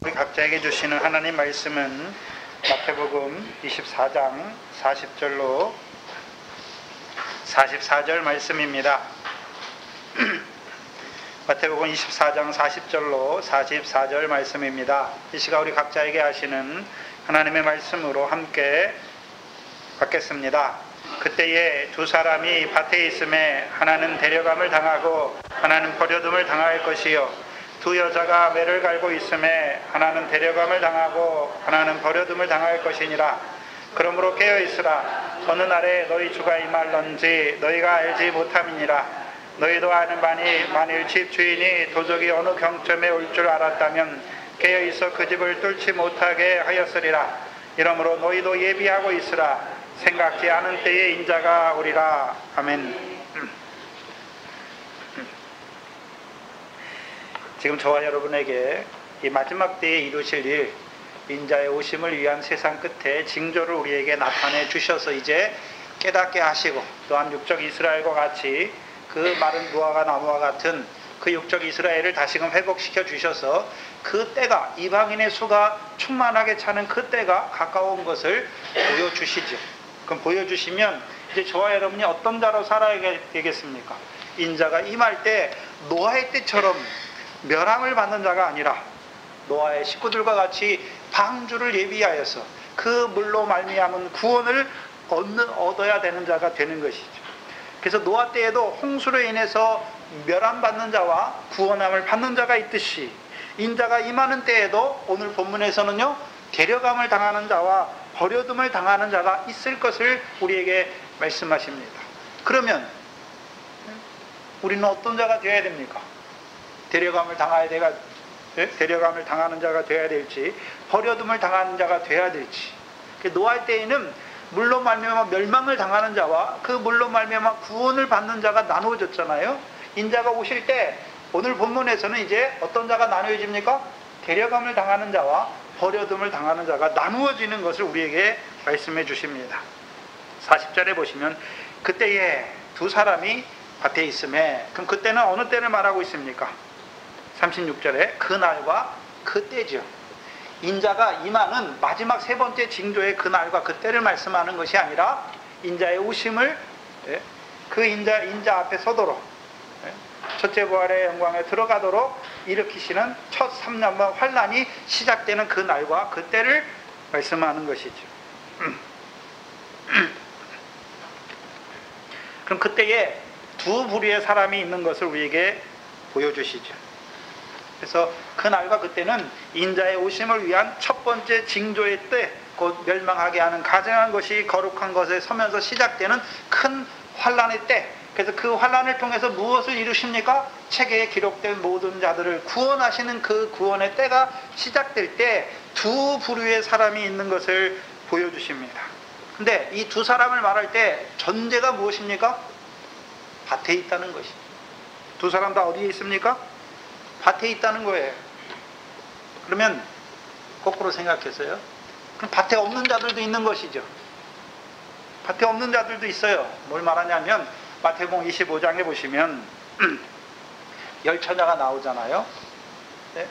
우리 각자에게 주시는 하나님 말씀은 마태복음 24장 40절로 44절 말씀입니다. 마태복음 24장 40절로 44절 말씀입니다. 이 시간 우리 각자에게 하시는 하나님의 말씀으로 함께 받겠습니다. 그때에 두 사람이 밭에 있음에 하나는 데려감을 당하고 하나는 버려둠을 당할 것이요 두 여자가 매를 갈고 있음에 하나는 데려감을 당하고 하나는 버려둠을 당할 것이니라. 그러므로 깨어있으라. 어느 날에 너희 주가 임할런지 너희가 알지 못함이니라. 너희도 아는 바니 만일 집 주인이 도적이 어느 경점에 올 줄 알았다면 깨어있어 그 집을 뚫지 못하게 하였으리라. 이러므로 너희도 예비하고 있으라. 생각지 않은 때에 인자가 오리라. 아멘. 지금 저와 여러분에게 이 마지막 때에 이루실 일, 인자의 오심을 위한 세상 끝에 징조를 우리에게 나타내 주셔서 이제 깨닫게 하시고, 또한 육적 이스라엘과 같이 그 마른 무화과 나무와 같은 그 육적 이스라엘을 다시금 회복시켜 주셔서 그 때가, 이방인의 수가 충만하게 차는 그 때가 가까운 것을 보여주시죠. 그럼 보여주시면 이제 저와 여러분이 어떤 자로 살아야 되겠습니까? 인자가 임할 때 노아의 때처럼 멸함을 받는 자가 아니라 노아의 식구들과 같이 방주를 예비하여서 그 물로 말미암은 구원을 얻어야 되는 자가 되는 것이죠. 그래서 노아 때에도 홍수로 인해서 멸함받는 자와 구원함을 받는 자가 있듯이 인자가 임하는 때에도 오늘 본문에서는요, 데려감을 당하는 자와 버려둠을 당하는 자가 있을 것을 우리에게 말씀하십니다. 그러면 우리는 어떤 자가 되어야 됩니까? 데려감을 당하는 자가 되어야 될지, 버려둠을 당하는 자가 되어야 될지. 노아 때에는 물로 말미암아 멸망을 당하는 자와 그 물로 말미암아 구원을 받는 자가 나누어졌잖아요. 인자가 오실 때 오늘 본문에서는 이제 어떤 자가 나누어집니까? 데려감을 당하는 자와 버려둠을 당하는 자가 나누어지는 것을 우리에게 말씀해 주십니다. 40절에 보시면 그때에 두 사람이 밭에 있음에, 그럼 그때는 어느 때를 말하고 있습니까? 36절에 그날과 그때죠. 인자가 임하는 마지막 세 번째 징조의 그날과 그때를 말씀하는 것이 아니라 인자의 오심을, 그 인자 앞에 서도록, 첫째 부활의 영광에 들어가도록 일으키시는 첫 3년번 환난이 시작되는 그날과 그때를 말씀하는 것이죠. 그럼 그때에 두 부류의 사람이 있는 것을 우리에게 보여주시죠. 그래서 그날과 그때는 인자의 오심을 위한 첫 번째 징조의 때, 곧 멸망하게 하는 가증한 것이 거룩한 것에 서면서 시작되는 큰 환난의 때. 그래서 그 환난을 통해서 무엇을 이루십니까? 책에 기록된 모든 자들을 구원하시는 그 구원의 때가 시작될 때 두 부류의 사람이 있는 것을 보여주십니다. 근데 이 두 사람을 말할 때 전제가 무엇입니까? 밭에 있다는 것이죠. 두 사람 다 어디에 있습니까? 밭에 있다는 거예요. 그러면 거꾸로 생각해서요, 그럼 밭에 없는 자들도 있는 것이죠. 밭에 없는 자들도 있어요. 뭘 말하냐면 마태복음 25장에 보시면 열처녀가 나오잖아요. 네?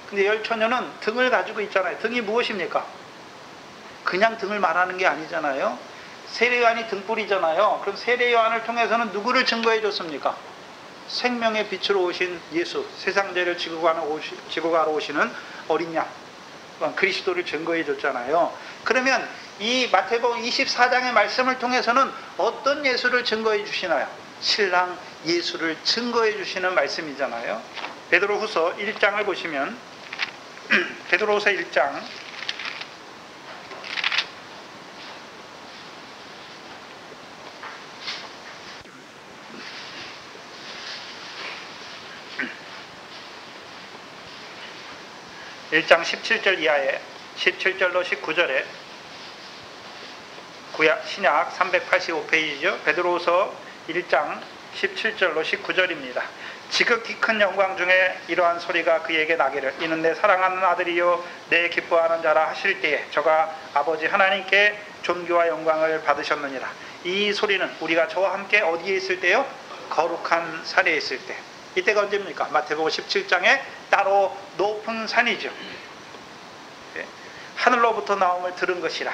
근데 열처녀는 등을 가지고 있잖아요. 등이 무엇입니까? 그냥 등을 말하는 게 아니잖아요. 세례요한이 등불이잖아요. 그럼 세례요한을 통해서는 누구를 증거해 줬습니까? 생명의 빛으로 오신 예수, 세상 죄를 지고 가러 오시는 어린 양, 그리스도를 증거해 줬잖아요. 그러면 이 마태복음 24장의 말씀을 통해서는 어떤 예수를 증거해 주시나요? 신랑 예수를 증거해 주시는 말씀이잖아요. 베드로후서 1장을 보시면 베드로후서 1장 1장 17절 이하에 17절로 19절에 신약 385페이지죠. 베드로후서 1장 17절로 19절입니다. 지극히 큰 영광 중에 이러한 소리가 그에게 나기를 이는 내 사랑하는 아들이요 내 기뻐하는 자라 하실 때에 저가 아버지 하나님께 존귀와 영광을 받으셨느니라. 이 소리는 우리가 저와 함께 어디에 있을 때요? 거룩한 산에 있을 때. 이때가 언제입니까? 마태복음 17장에 따로 높은 산이죠. 하늘로부터 나옴을 들은 것이라.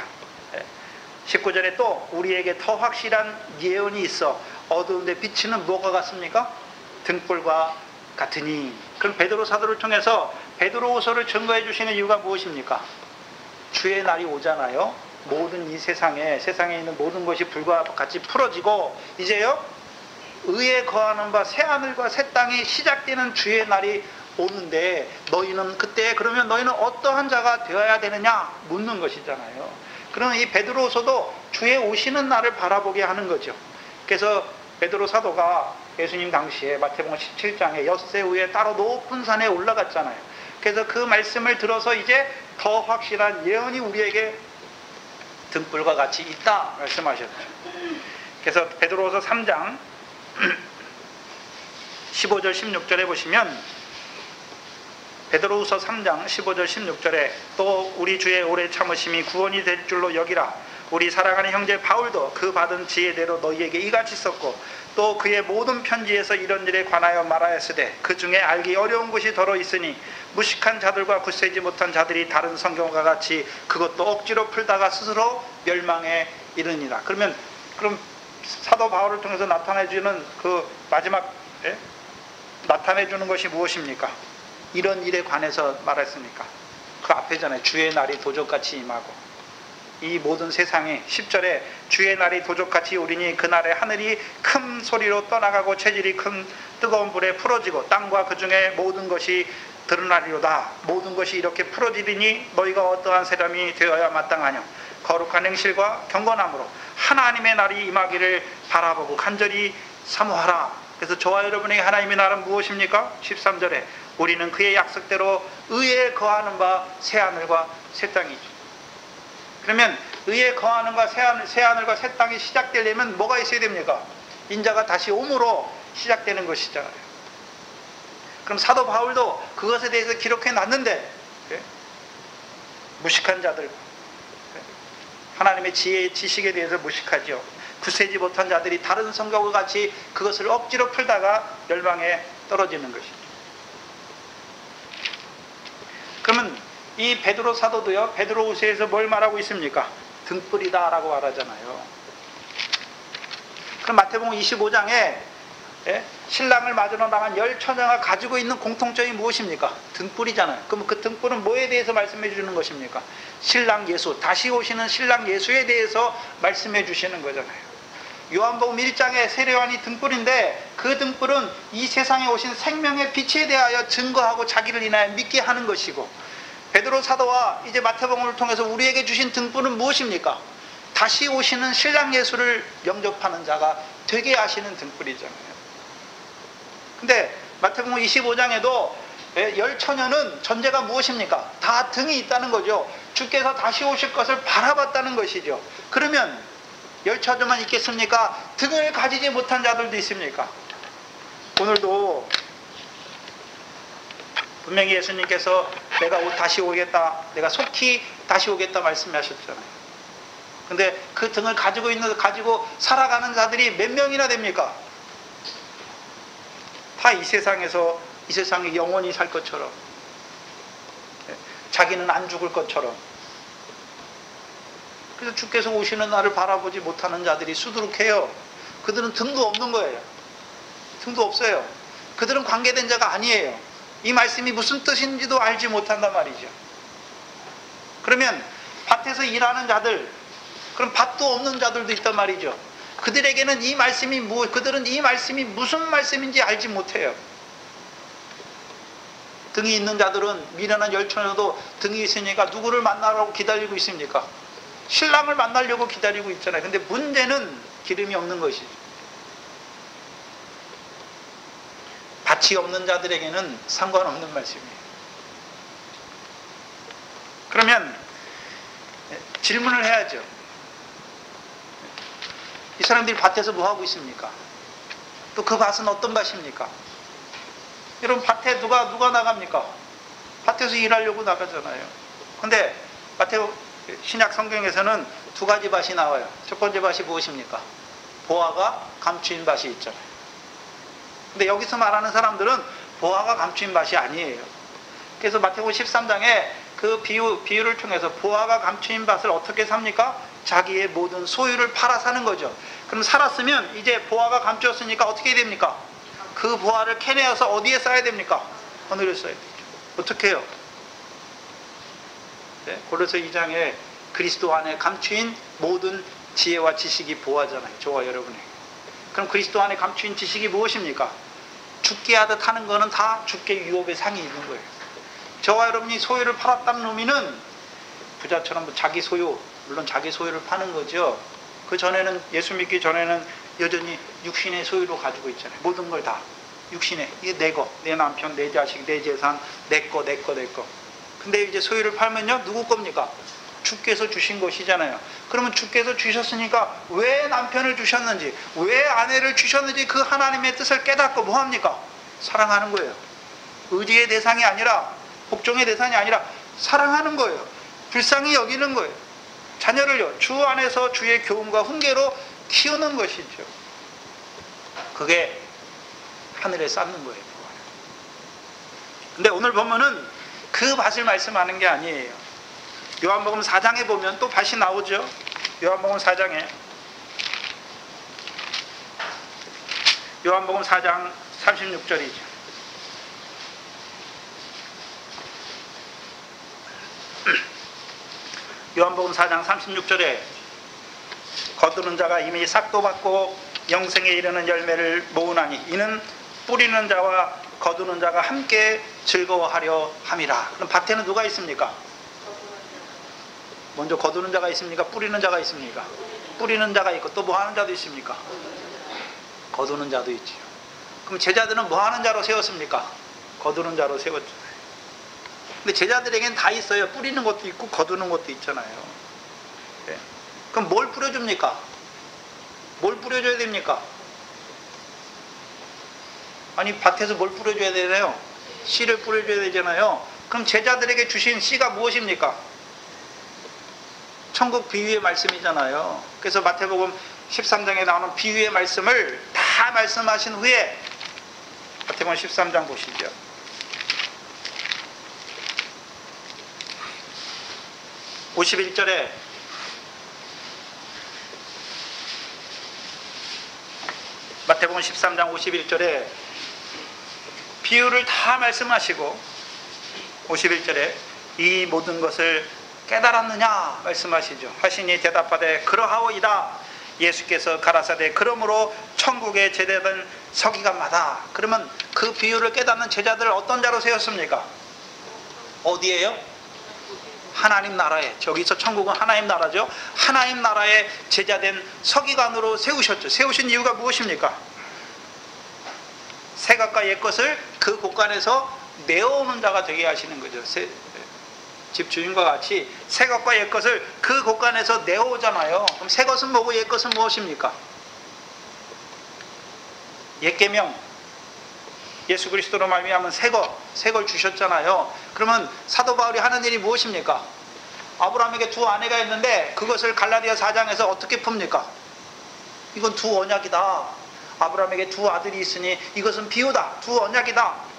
19절에 또 우리에게 더 확실한 예언이 있어 어두운데 비치는 뭐가 같습니까? 등불과 같으니. 그럼 베드로 사도를 통해서 베드로후서를 증거해 주시는 이유가 무엇입니까? 주의 날이 오잖아요. 모든 이 세상에 있는 모든 것이 불과 같이 풀어지고 이제요 의에 거하는 바 새하늘과 새 땅이 시작되는 주의 날이 오는데 너희는 그때 그러면 너희는 어떠한 자가 되어야 되느냐 묻는 것이잖아요. 그러면 이 베드로서도 주의 오시는 날을 바라보게 하는 거죠. 그래서 베드로 사도가 예수님 당시에 마태복음 17장에 엿새 후에 따로 높은 산에 올라갔잖아요. 그래서 그 말씀을 들어서 이제 더 확실한 예언이 우리에게 등불과 같이 있다 말씀하셨죠. 그래서 베드로서 3장 15절 16절에 보시면 베드로후서 3장 15절 16절에 또 우리 주의 오래 참으심이 구원이 될 줄로 여기라. 우리 사랑하는 형제 바울도 그 받은 지혜대로 너희에게 이같이 썼고 또 그의 모든 편지에서 이런 일에 관하여 말하였으되 그 중에 알기 어려운 것이 더러 있으니 무식한 자들과 굳세지 못한 자들이 다른 성경과 같이 그것도 억지로 풀다가 스스로 멸망에 이르니라. 그럼 사도 바울을 통해서 나타내주는 그 마지막 나타내주는 것이 무엇입니까? 이런 일에 관해서 말했으니까 그 앞에잖아요. 주의 날이 도적같이 임하고 이 모든 세상이 10절에 주의 날이 도적같이 오리니 그날에 하늘이 큰 소리로 떠나가고 체질이 큰 뜨거운 불에 풀어지고 땅과 그 중에 모든 것이 드러나리로다. 모든 것이 이렇게 풀어지리니 너희가 어떠한 사람이 되어야 마땅하냐. 거룩한 행실과 경건함으로 하나님의 날이 임하기를 바라보고 간절히 사모하라. 그래서 저와 여러분에게 하나님의 날은 무엇입니까? 13절에 우리는 그의 약속대로 의에 거하는 바 새하늘과 새 땅이죠. 그러면 의에 거하는 바 새하늘과 새 땅이 시작되려면 뭐가 있어야 됩니까? 인자가 다시 오므로 시작되는 것이잖아요. 그럼 사도 바울도 그것에 대해서 기록해 놨는데 무식한 자들, 하나님의 지혜의 지식에 대해서 무식하죠. 굳세지 못한 자들이 다른 성경과 같이 그것을 억지로 풀다가 멸망에 떨어지는 것이죠. 그러면 이 베드로 사도도요, 베드로후서에서 뭘 말하고 있습니까? 등불이다 라고 말하잖아요. 그럼 마태복음 25장에 신랑을 맞으러 나간 10처녀가 가지고 있는 공통점이 무엇입니까? 등불이잖아요. 그럼 그 등불은 뭐에 대해서 말씀해 주는 것입니까? 신랑 예수, 다시 오시는 신랑 예수에 대해서 말씀해 주시는 거잖아요. 요한복음 1장에 세례요한이 등불인데 그 등불은 이 세상에 오신 생명의 빛에 대하여 증거하고 자기를 인하여 믿게 하는 것이고, 베드로 사도와 이제 마태복음을 통해서 우리에게 주신 등불은 무엇입니까? 다시 오시는 신랑 예수를 영접하는 자가 되게 하시는 등불이잖아요. 근데 마태복음 25장에도 10처녀는 전제가 무엇입니까? 다 등이 있다는 거죠. 주께서 다시 오실 것을 바라봤다는 것이죠. 그러면 10처녀만 있겠습니까? 등을 가지지 못한 자들도 있습니까? 오늘도 분명히 예수님께서 내가 다시 오겠다, 내가 속히 다시 오겠다 말씀하셨잖아요. 근데 그 등을 가지고 살아가는 자들이 몇 명이나 됩니까? 다 이 세상에 영원히 살 것처럼, 자기는 안 죽을 것처럼. 그래서 주께서 오시는 날을 바라보지 못하는 자들이 수두룩해요. 그들은 등도 없는 거예요. 등도 없어요. 그들은 관계된 자가 아니에요. 이 말씀이 무슨 뜻인지도 알지 못한단 말이죠. 그러면 밭에서 일하는 자들, 그럼 밭도 없는 자들도 있단 말이죠. 그들에게는 그들은 이 말씀이 무슨 말씀인지 알지 못해요. 등이 있는 자들은 미련한 10처녀도 등이 있으니까 누구를 만나라고 기다리고 있습니까? 신랑을 만나려고 기다리고 있잖아요. 근데 문제는 기름이 없는 것이죠. 밭이 없는 자들에게는 상관없는 말씀이에요. 그러면 질문을 해야죠. 이 사람들이 밭에서 뭐 하고 있습니까? 또 그 밭은 어떤 밭입니까? 여러분, 밭에 누가 나갑니까? 밭에서 일하려고 나가잖아요. 근데 신약 성경에서는 두 가지 밭이 나와요. 첫 번째 밭이 무엇입니까? 보화가 감추인 밭이 있잖아요. 근데 여기서 말하는 사람들은 보화가 감추인 밭이 아니에요. 그래서 마태복음 13장에 그 비유를 통해서 보화가 감추인 밭을 어떻게 삽니까? 자기의 모든 소유를 팔아 사는 거죠. 그럼 살았으면 이제 보화가 감추었으니까 어떻게 됩니까? 그 보화를 캐내어서 어디에 써야 됩니까? 하늘에 써야 되죠. 어떻게 해요? 네? 고린도서 2장에 그리스도 안에 감추인 모든 지혜와 지식이 보화잖아요. 저와 여러분에게. 그럼 그리스도 안에 감추인 지식이 무엇입니까? 죽게 하듯 하는 거는 다 죽게 유업의 상이 있는 거예요. 저와 여러분이 소유를 팔았다는 의미는 부자처럼 자기 소유, 물론 자기 소유를 파는 거죠. 그 전에는, 예수 믿기 전에는 여전히 육신의 소유로 가지고 있잖아요. 모든 걸 다 육신의, 이게 내 거, 내 남편, 내 자식, 내 재산, 내 거. 근데 이제 소유를 팔면요, 누구 겁니까? 주께서 주신 것이잖아요. 그러면 주께서 주셨으니까 왜 남편을 주셨는지, 왜 아내를 주셨는지 그 하나님의 뜻을 깨닫고 뭐합니까? 사랑하는 거예요. 의지의 대상이 아니라, 복종의 대상이 아니라 사랑하는 거예요. 불쌍히 여기는 거예요. 자녀를요, 주 안에서 주의 교훈과 훈계로 키우는 것이죠. 그게 하늘에 쌓는 거예요. 근데 오늘 보면은 그 밭을 말씀하는 게 아니에요. 요한복음 4장에 보면 또 밭이 나오죠. 요한복음 4장에, 요한복음 4장 36절이죠. 요한복음 4장 36절에 거두는 자가 이미 싹도 받고 영생에 이르는 열매를 모으나니 이는 뿌리는 자와 거두는 자가 함께 즐거워하려 함이라. 그럼 밭에는 누가 있습니까? 먼저 거두는 자가 있습니까? 뿌리는 자가 있습니까? 뿌리는 자가 있고 또 뭐 하는 자도 있습니까? 거두는 자도 있지요. 그럼 제자들은 뭐 하는 자로 세웠습니까? 거두는 자로 세웠죠. 근데 제자들에겐 다 있어요. 뿌리는 것도 있고 거두는 것도 있잖아요. 네. 그럼 뭘 뿌려줍니까? 뭘 뿌려줘야 됩니까? 아니, 밭에서 뭘 뿌려줘야 되나요? 씨를 뿌려줘야 되잖아요. 그럼 제자들에게 주신 씨가 무엇입니까? 천국 비유의 말씀이잖아요. 그래서 마태복음 13장에 나오는 비유의 말씀을 다 말씀하신 후에 마태복음 13장 보시죠. (51절에) 마태복음 13장 51절에 비유를 다 말씀하시고 51절에 이 모든 것을 깨달았느냐 말씀하시죠. 하시니 대답하되 그러하오이다. 예수께서 가라사대 그러므로 천국에 제대된 서기관마다. 그러면 그 비유를 깨닫는 제자들을 어떤 자로 세웠습니까? 어디에요? 하나님 나라에. 저기서 천국은 하나님 나라죠. 하나님 나라에 제자된 서기관으로 세우셨죠. 세우신 이유가 무엇입니까? 새 것과 옛 것을 그 곳간에서 내어오는 자가 되게 하시는 거죠. 집주인과 같이 새 것과 옛 것을 그 곳간에서 내어오잖아요. 그럼 새 것은 뭐고 옛 것은 무엇입니까? 옛 계명, 예수 그리스도로 말미암은 새 걸 주셨잖아요. 그러면 사도 바울이 하는 일이 무엇입니까? 아브라함에게 두 아내가 있는데 그것을 갈라디아 4장에서 어떻게 풉니까? 이건 두 언약이다. 아브라함에게 두 아들이 있으니 이것은 비유다. 두 언약이다.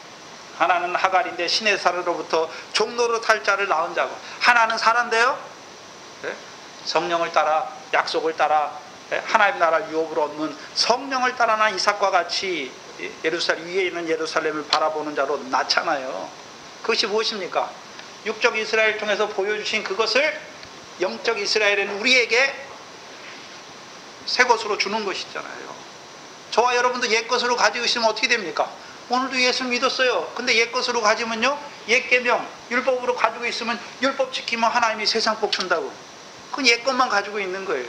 하나는 하갈인데 신의 사로부터 종로로 탈 자를 낳은 자고, 하나는 사라인데요, 성령을 따라 약속을 따라 하나님 나라 유업으로 얻는 성령을 따라 난 이삭과 같이 예루살렘 위에 있는 예루살렘을 바라보는 자로 낳잖아요. 그것이 무엇입니까? 육적 이스라엘 통해서 보여주신 그것을 영적 이스라엘은 우리에게 새 것으로 주는 것이잖아요. 저와 여러분도 옛 것으로 가지고 있으면 어떻게 됩니까? 오늘도 예수 믿었어요. 근데 옛 것으로 가지면요, 옛 계명 율법으로 가지고 있으면 율법 지키면 하나님이 세상 복 준다고. 그건 옛 것만 가지고 있는 거예요.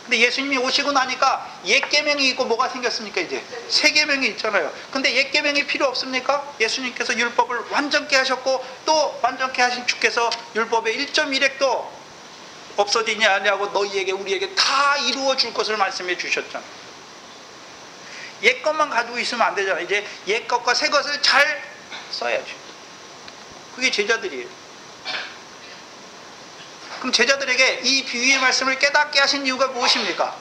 근데 예수님이 오시고 나니까 옛 계명이 있고 뭐가 생겼습니까? 이제 새 계명이 있잖아요. 근데 옛 계명이 필요 없습니까? 예수님께서 율법을 완전케 하셨고 또 완전케 하신 주께서 율법의 1.1획도 없어지지 아니하고 너희에게 우리에게 다 이루어 줄 것을 말씀해 주셨잖아요. 옛 것만 가지고 있으면 안 되잖아요. 이제 옛 것과 새 것을 잘 써야죠. 그게 제자들이에요. 그럼 제자들에게 이 비유의 말씀을 깨닫게 하신 이유가 무엇입니까?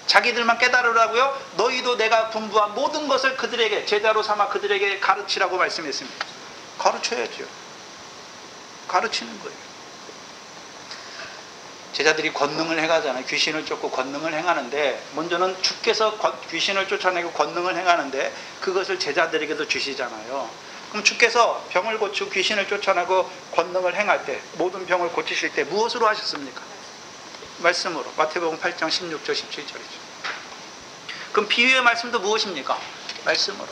자기들만 깨달으라고요? 너희도 내가 분부한 모든 것을 그들에게 제자로 삼아 그들에게 가르치라고 말씀했습니다. 가르쳐야죠. 가르치는 거예요. 제자들이 권능을 행하잖아요. 귀신을 쫓고 권능을 행하는데, 먼저는 주께서 귀신을 쫓아내고 권능을 행하는데 그것을 제자들에게도 주시잖아요. 그럼 주께서 병을 고치고 귀신을 쫓아내고 권능을 행할 때, 모든 병을 고치실 때 무엇으로 하셨습니까? 말씀으로. 마태복음 8장 16절 17절이죠. 그럼 비유의 말씀도 무엇입니까? 말씀으로.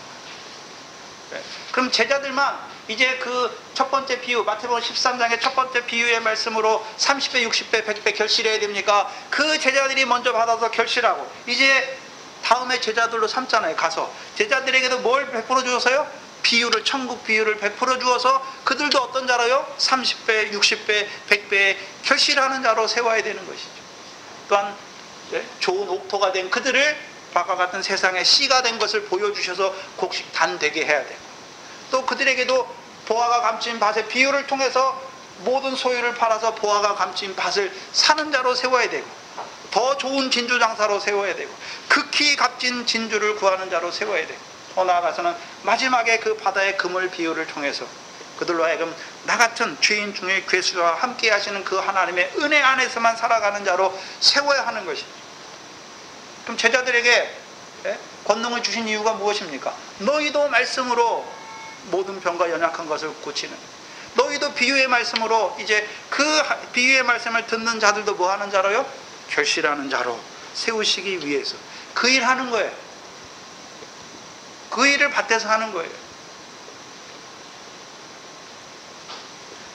네. 그럼 제자들만 이제 그 첫 번째 비유, 마태복음 13장의 첫 번째 비유의 말씀으로 30배, 60배, 100배 결실해야 됩니까? 그 제자들이 먼저 받아서 결실하고 이제 다음에 제자들로 삼잖아요. 가서 제자들에게도 뭘 베풀어 주어서요? 비유를, 천국 비유를 베풀어 주어서 그들도 어떤 자로요? 30배, 60배, 100배 결실하는 자로 세워야 되는 것이죠. 또한 좋은 옥토가 된 그들을 바과 같은 세상의 씨가 된 것을 보여주셔서 곡식 단되게 해야 되고, 또 그들에게도 보화가 감춘 밭의 비유를 통해서 모든 소유를 팔아서 보화가 감춘 밭을 사는 자로 세워야 되고, 더 좋은 진주 장사로 세워야 되고, 극히 값진 진주를 구하는 자로 세워야 되고, 더 나아가서는 마지막에 그 바다의 그물 비유를 통해서 그들로 하여금 나 같은 죄인 중에 괴수와 함께 하시는 그 하나님의 은혜 안에서만 살아가는 자로 세워야 하는 것입니다. 그럼 제자들에게 권능을 주신 이유가 무엇입니까? 너희도 말씀으로 모든 병과 연약한 것을 고치는, 너희도 비유의 말씀으로 이제 그 비유의 말씀을 듣는 자들도 뭐 하는 자로요? 결실하는 자로 세우시기 위해서 그 일 하는 거예요. 그 일을 밭에서 하는 거예요.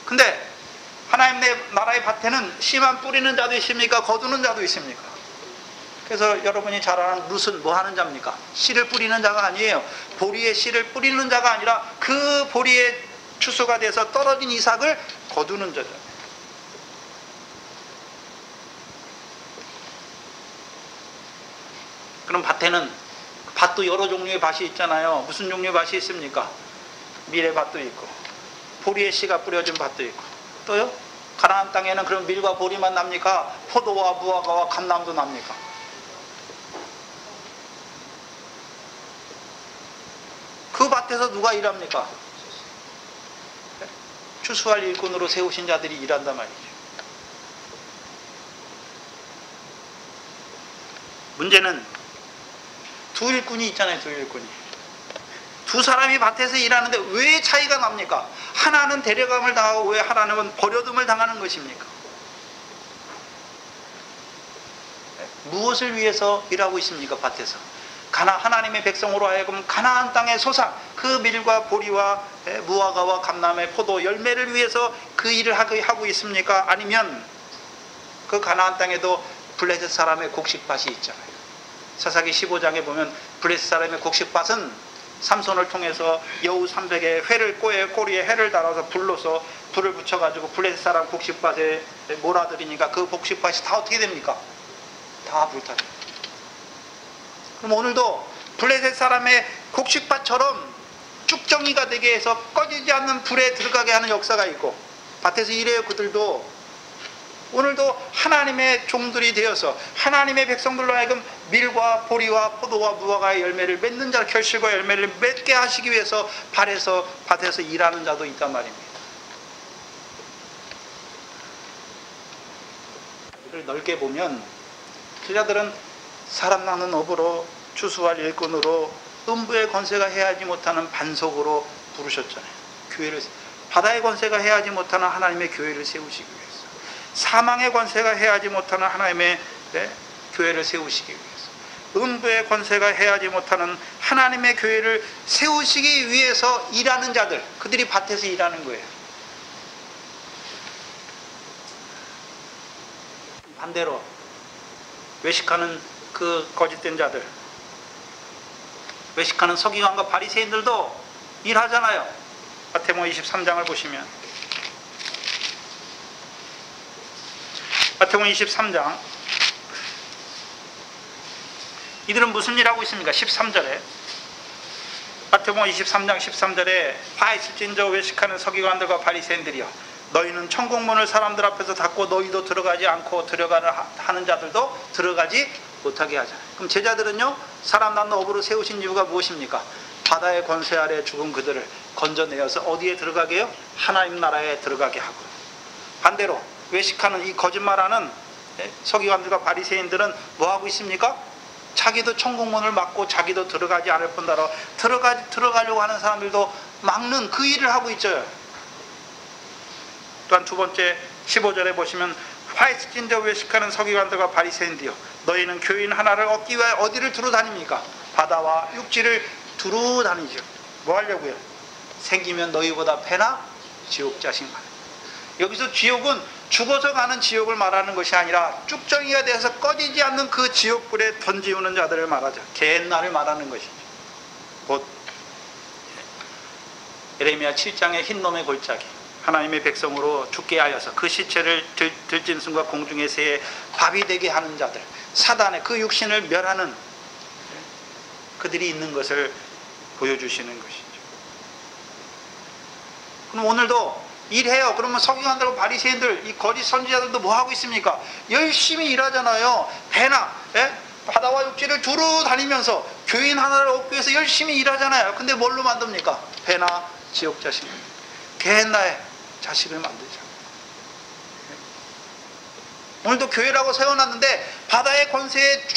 근데 하나님의 나라의 밭에는 씨만 뿌리는 자도 있습니까? 거두는 자도 있습니까? 그래서 여러분이 잘 아는 룻은 뭐 하는 자입니까? 씨를 뿌리는 자가 아니에요. 보리에 씨를 뿌리는 자가 아니라 그 보리에 추수가 돼서 떨어진 이삭을 거두는 자죠. 그럼 밭에는, 밭도 여러 종류의 밭이 있잖아요. 무슨 종류의 밭이 있습니까? 밀의 밭도 있고, 보리에 씨가 뿌려진 밭도 있고, 또요? 가나안 땅에는 그럼 밀과 보리만 납니까? 포도와 무화과와 감람도 납니까? 그 밭에서 누가 일합니까? 추수할 일꾼으로 세우신 자들이 일한단 말이죠. 문제는 두 일꾼이 있잖아요. 두 일꾼이. 두 사람이 밭에서 일하는데 왜 차이가 납니까? 하나는 데려감을 당하고 왜 하나는 버려둠을 당하는 것입니까? 무엇을 위해서 일하고 있습니까? 밭에서. 하나님의 백성으로 하여금 가나안 땅의 소산, 그 밀과 보리와 무화과와 감람의 포도 열매를 위해서 그 일을 하고 있습니까? 아니면 그 가나안 땅에도 블레셋 사람의 곡식밭이 있잖아요. 사사기 15장에 보면 블레셋 사람의 곡식밭은 삼손을 통해서 여우 300의 회를 꼬리에 회를 달아서 불로서 불을 붙여가지고 블레셋 사람 곡식밭에 몰아들이니까 그 곡식밭이 다 어떻게 됩니까? 다 불타요. 그럼 오늘도 블레셋 사람의 곡식밭처럼 쭉정이가 되게 해서 꺼지지 않는 불에 들어가게 하는 역사가 있고, 밭에서 일해요. 그들도 오늘도 하나님의 종들이 되어서 하나님의 백성들로 하여금 밀과 보리와 포도와 무화과의 열매를 맺는 자, 결실과 열매를 맺게 하시기 위해서 밭에서 일하는 자도 있단 말입니다. 이를 넓게 보면 제자들은 사람 낳는 업으로, 추수할 일꾼으로, 음부의 권세가 해하지 못하는 반석으로 부르셨잖아요. 교회를, 바다의 권세가 해하지 못하는 하나님의 교회를 세우시기 위해서, 사망의 권세가 해하지 못하는 하나님의 교회를 세우시기 위해서, 음부의 권세가 해하지 못하는 하나님의 교회를 세우시기 위해서 일하는 자들, 그들이 밭에서 일하는 거예요. 반대로 외식하는 그 거짓된 자들, 외식하는 서기관과 바리새인들도 일하잖아요. 마태복음 23장을 보시면, 마태복음 23장, 이들은 무슨 일 하고 있습니까? 13절에, 마태복음 23장 13절에 화 있을진저 외식하는 서기관들과 바리새인들이여, 너희는 천국문을 사람들 앞에서 닫고 너희도 들어가지 않고 들어가는 하는 자들도 들어가지 못하게 하잖아요. 그럼 제자들은요, 사람 낳는 업으로 세우신 이유가 무엇입니까? 바다의 권세 아래 죽은 그들을 건져내어서 어디에 들어가게 해요? 하나님 나라에 들어가게 하고, 반대로 외식하는 이 거짓말하는 서기관들과 바리새인들은 뭐 하고 있습니까? 자기도 천국문을 막고 자기도 들어가지 않을 뿐더러 들어가려고 하는 사람들도 막는 그 일을 하고 있죠. 또한 두 번째 15절에 보시면 화이트 자 외식하는 서기관들과 바리새인들이여 너희는 교인 하나를 얻기 위하여 어디를 두루 다닙니까? 바다와 육지를 두루 다니죠. 뭐 하려고요? 생기면 너희보다 패나 지옥 자식만. 여기서 지옥은 죽어서 가는 지옥을 말하는 것이 아니라 쭉정이가 돼서 꺼지지 않는 그 지옥불에 던지우는 자들을 말하죠. 개나를 말하는 것이죠. 곧 예레미야 7장의 흰놈의 골짜기, 하나님의 백성으로 죽게 하여서 그 시체를 들짐승과 공중의 새의 밥이 되게 하는 자들, 사단의 그 육신을 멸하는 그들이 있는 것을 보여주시는 것이죠. 그럼 오늘도 일해요. 그러면 서기관들과 바리새인들, 이 거짓 선지자들도 뭐 하고 있습니까? 열심히 일하잖아요. 배나 바다와 육지를 두루 다니면서 교인 하나를 얻기 위해서 열심히 일하잖아요. 근데 뭘로 만듭니까? 배나 지옥 자식, 개나의 자식을 만들죠. 오늘도 교회라고 세워놨는데 바다의 권세에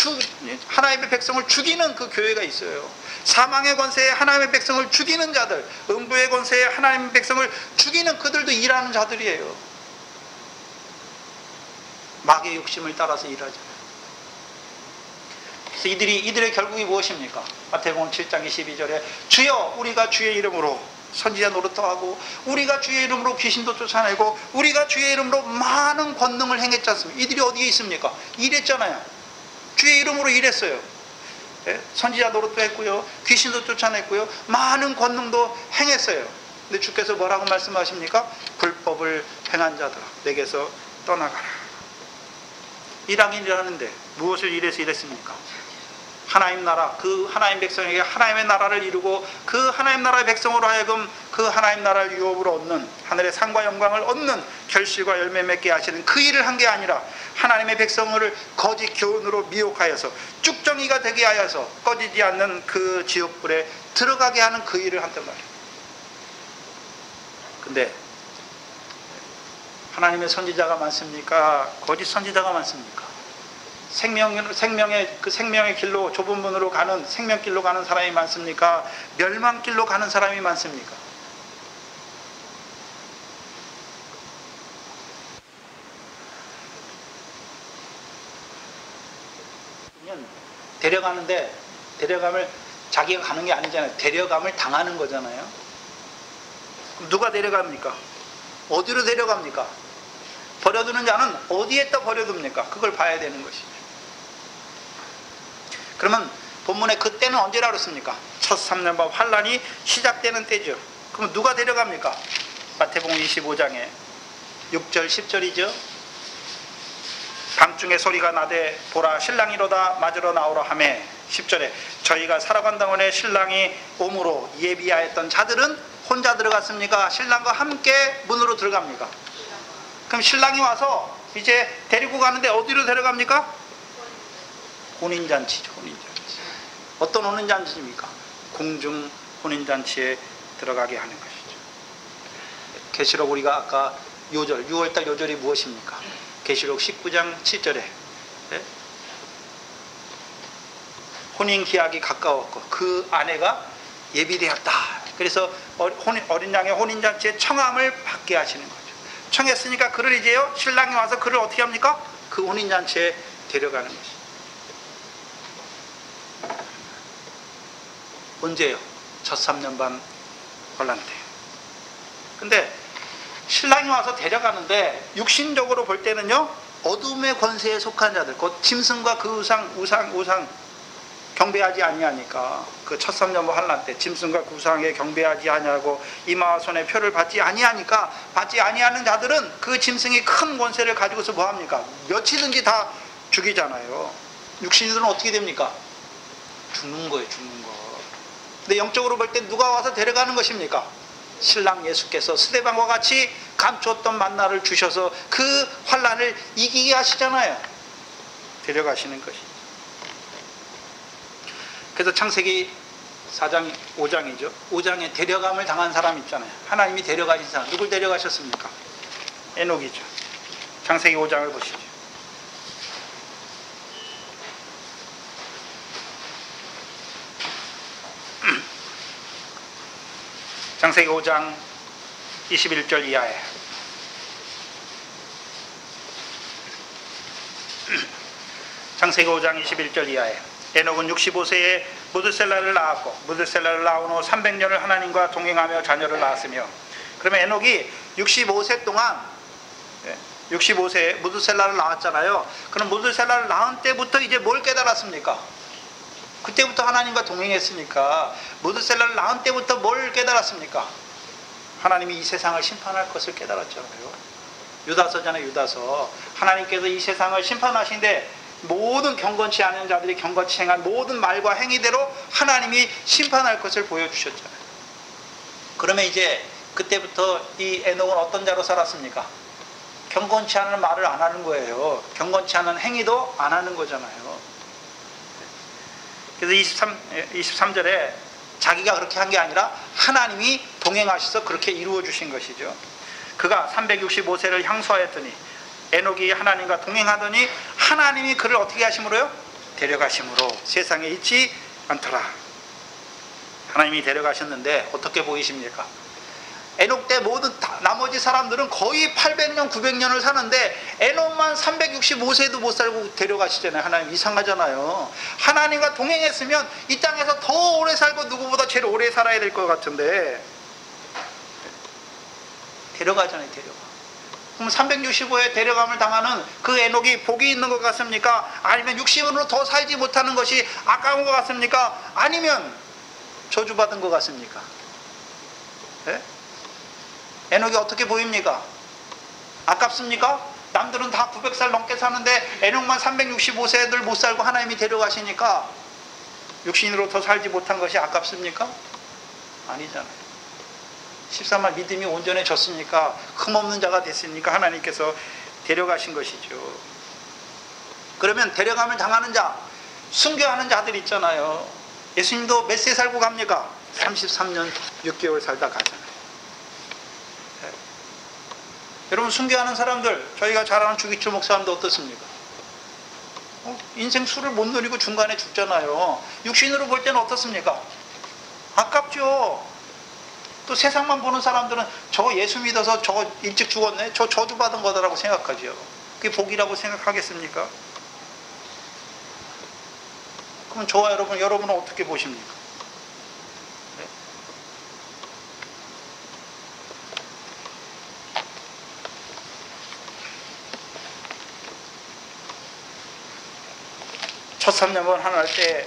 하나님의 백성을 죽이는 그 교회가 있어요. 사망의 권세에 하나님의 백성을 죽이는 자들, 음부의 권세에 하나님의 백성을 죽이는 그들도 일하는 자들이에요. 마귀의 욕심을 따라서 일하잖아요. 그래서 이들의 결국이 무엇입니까? 마태복음 7장 22절에 주여 우리가 주의 이름으로 선지자 노릇도 하고 우리가 주의 이름으로 귀신도 쫓아내고 우리가 주의 이름으로 많은 권능을 행했지 않습니까? 이들이 어디에 있습니까? 일했잖아요. 주의 이름으로 일했어요. 선지자 노릇도 했고요, 귀신도 쫓아냈고요, 많은 권능도 행했어요. 근데 주께서 뭐라고 말씀하십니까? 불법을 행한 자들아 내게서 떠나가라. 일하긴 일하는데 무엇을 일해서 일했습니까? 하나님 나라, 그 하나님 백성에게 하나님의 나라를 이루고 그 하나님 나라의 백성으로 하여금 그 하나님 나라를 유업으로 얻는, 하늘의 상과 영광을 얻는 결실과 열매 맺게 하시는 그 일을 한 게 아니라 하나님의 백성을 거짓 교훈으로 미혹하여서 쭉정이가 되게 하여서 꺼지지 않는 그 지옥불에 들어가게 하는 그 일을 한단 말이에요. 근데 하나님의 선지자가 많습니까? 거짓 선지자가 많습니까? 생명의 길로, 좁은 문으로 가는 생명길로 가는 사람이 많습니까? 멸망길로 가는 사람이 많습니까? 데려가는데 데려감을 자기가 가는 게 아니잖아요. 데려감을 당하는 거잖아요. 그럼 누가 데려갑니까? 어디로 데려갑니까? 버려두는 자는 어디에다 버려둡니까? 그걸 봐야 되는 것이죠. 그러면 본문에 그때는 언제라고 그랬습니까? 첫 3년반 환란이 시작되는 때죠. 그럼 누가 데려갑니까? 마태복음 25장에 6절 10절이죠. 밤중에 소리가 나되 보라 신랑이로다 맞으러 나오라 하매 10절에 저희가 살아간 동안에 신랑이 오므로 예비하였던 자들은 혼자 들어갔습니까? 신랑과 함께 문으로 들어갑니까? 그럼 신랑이 와서 이제 데리고 가는데 어디로 데려갑니까? 혼인잔치죠. 혼인잔치. 어떤 혼인잔치입니까? 공중 혼인잔치에 들어가게 하는 것이죠. 계시록 우리가 아까 요절 6월달 요절이 무엇입니까? 계시록 19장 7절에 혼인기약이 가까웠고 그 아내가 예비되었다. 그래서 어린 양의 혼인잔치에 청함을 받게 하시는 거죠. 청했으니까 그를 이제요 신랑이 와서 그를 어떻게 합니까? 그 혼인잔치에 데려가는 것이죠. 언제요? 첫 3년 반 환란 때. 근데 신랑이 와서 데려가는데 육신적으로 볼 때는요 어둠의 권세에 속한 자들, 곧 짐승과 그 우상 경배하지 아니하니까 그 첫 3년 반 환란 때 짐승과 그 우상에 경배하지 아니하고 이마와 손에 표를 받지 아니하니까 받지 아니하는 자들은 그 짐승이 큰 권세를 가지고서 뭐합니까? 며칠든지 다 죽이잖아요. 육신들은 어떻게 됩니까? 죽는 거예요. 죽는 거. 근데 영적으로 볼 때 누가 와서 데려가는 것입니까? 신랑 예수께서 스데반과 같이 감추었던 만나를 주셔서 그 환란을 이기게 하시잖아요. 데려가시는 것이. 그래서 창세기 4장 5장이죠. 5장에 데려감을 당한 사람 있잖아요. 하나님이 데려가신 사람. 누굴 데려가셨습니까? 에녹이죠. 창세기 5장을 보시죠. 창세기 5장 21절 이하에 창세기 5장 21절 이하에 에녹은 65세에 무드셀라를 낳았고 무드셀라를 낳은 후 300년을 하나님과 동행하며 자녀를 낳았으며. 그러면 에녹이 65세 동안 65세에 무드셀라를 낳았잖아요. 그럼 무드셀라를 낳은 때부터 이제 뭘 깨달았습니까? 그때부터 하나님과 동행했으니까 무드셀라를 낳은 때부터 뭘 깨달았습니까? 하나님이 이 세상을 심판할 것을 깨달았잖아요. 유다서잖아요. 유다서. 하나님께서 이 세상을 심판하신데 모든 경건치 않은 자들이 경건치 행한 모든 말과 행위대로 하나님이 심판할 것을 보여주셨잖아요. 그러면 이제 그때부터 이 에녹은 어떤 자로 살았습니까? 경건치 않은 말을 안 하는 거예요. 경건치 않은 행위도 안 하는 거잖아요. 그래서 23절에 자기가 그렇게 한 게 아니라 하나님이 동행하셔서 그렇게 이루어 주신 것이죠. 그가 365세를 향수하였더니 에녹이 하나님과 동행하더니 하나님이 그를 어떻게 하심으로요? 데려가심으로 세상에 있지 않더라. 하나님이 데려가셨는데 어떻게 보이십니까? 에녹 때 모든 나머지 사람들은 거의 800년 900년을 사는데 에녹만 365세도 못 살고 데려가시잖아요. 하나님 이상하잖아요. 하나님과 동행했으면 이 땅에서 더 오래 살고 누구보다 제일 오래 살아야 될 것 같은데 데려가잖아요. 데려가. 그럼 365에 데려감을 당하는 그 에녹이 복이 있는 것 같습니까? 아니면 육신으로 더 살지 못하는 것이 아까운 것 같습니까? 아니면 저주받은 것 같습니까? 네? 에녹이 어떻게 보입니까? 아깝습니까? 남들은 다 900살 넘게 사는데 에녹만 365세들 못 살고 하나님이 데려가시니까 육신으로 더 살지 못한 것이 아깝습니까? 아니잖아요. 13만 믿음이 온전해졌으니까 흠없는 자가 됐으니까 하나님께서 데려가신 것이죠. 그러면 데려감을 당하는 자, 순교하는 자들 있잖아요. 예수님도 몇 세 살고 갑니까? 33년 6개월 살다 가잖아요. 네. 여러분 순교하는 사람들, 저희가 잘 아는 주기철 목사님도 어떻습니까? 인생 수를 못 누리고 중간에 죽잖아요. 육신으로 볼 때는 어떻습니까? 아깝죠. 또 세상만 보는 사람들은 저 예수 믿어서 저거 일찍 죽었네, 저 저주받은 거다라고 생각하죠. 그게 복이라고 생각하겠습니까? 그럼 저와 여러분은 어떻게 보십니까? 네. 첫 3년번 하나 할 때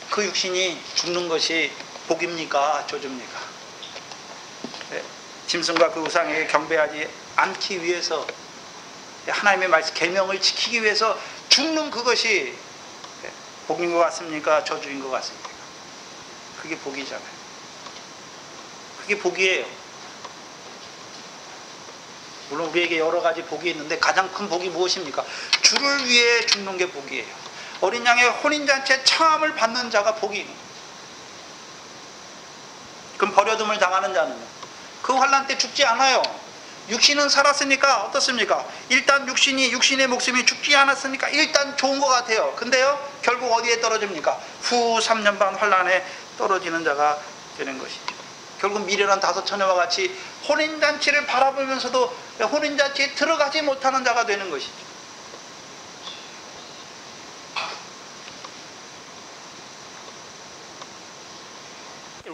그 육신이 죽는 것이 복입니까? 저주입니까? 네. 짐승과 그 우상에게 경배하지 않기 위해서 하나님의 말씀 계명을 지키기 위해서 죽는 그것이 복인 것 같습니까? 저주인 것 같습니까? 그게 복이잖아요. 그게 복이에요. 물론 우리에게 여러 가지 복이 있는데 가장 큰 복이 무엇입니까? 주를 위해 죽는 게 복이에요. 어린 양의 혼인잔치에 청함을 받는 자가 복이에요. 그럼 버려둠을 당하는 자는 그 환난 때 죽지 않아요. 육신은 살았으니까 어떻습니까? 일단 육신의 목숨이 죽지 않았으니까 일단 좋은 것 같아요. 근데요, 결국 어디에 떨어집니까? 후 3년 반 환난에 떨어지는 자가 되는 것이죠. 결국 미련한 5처녀와 같이 혼인잔치를 바라보면서도 혼인잔치에 들어가지 못하는 자가 되는 것이죠.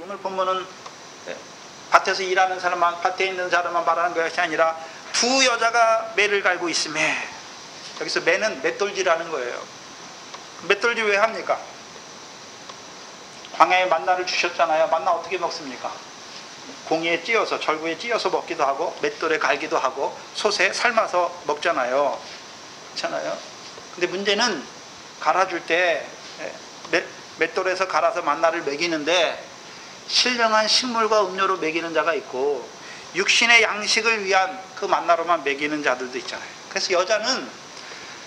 오늘 본문은 밭에서 일하는 사람만, 밭에 있는 사람만 말하는 것이 아니라 두 여자가 매를 갈고 있음에, 여기서 매는 맷돌질하는 거예요. 맷돌질 왜 합니까? 광야에 만나를 주셨잖아요. 만나 어떻게 먹습니까? 공이에 찧어서, 절구에 찧어서 먹기도 하고 맷돌에 갈기도 하고 솥에 삶아서 먹잖아요. 그렇잖아요. 근데 문제는 갈아줄 때 맷돌에서 갈아서 만나를 먹이는데 신령한 식물과 음료로 먹이는 자가 있고 육신의 양식을 위한 그 만나로만 먹이는 자들도 있잖아요. 그래서 여자는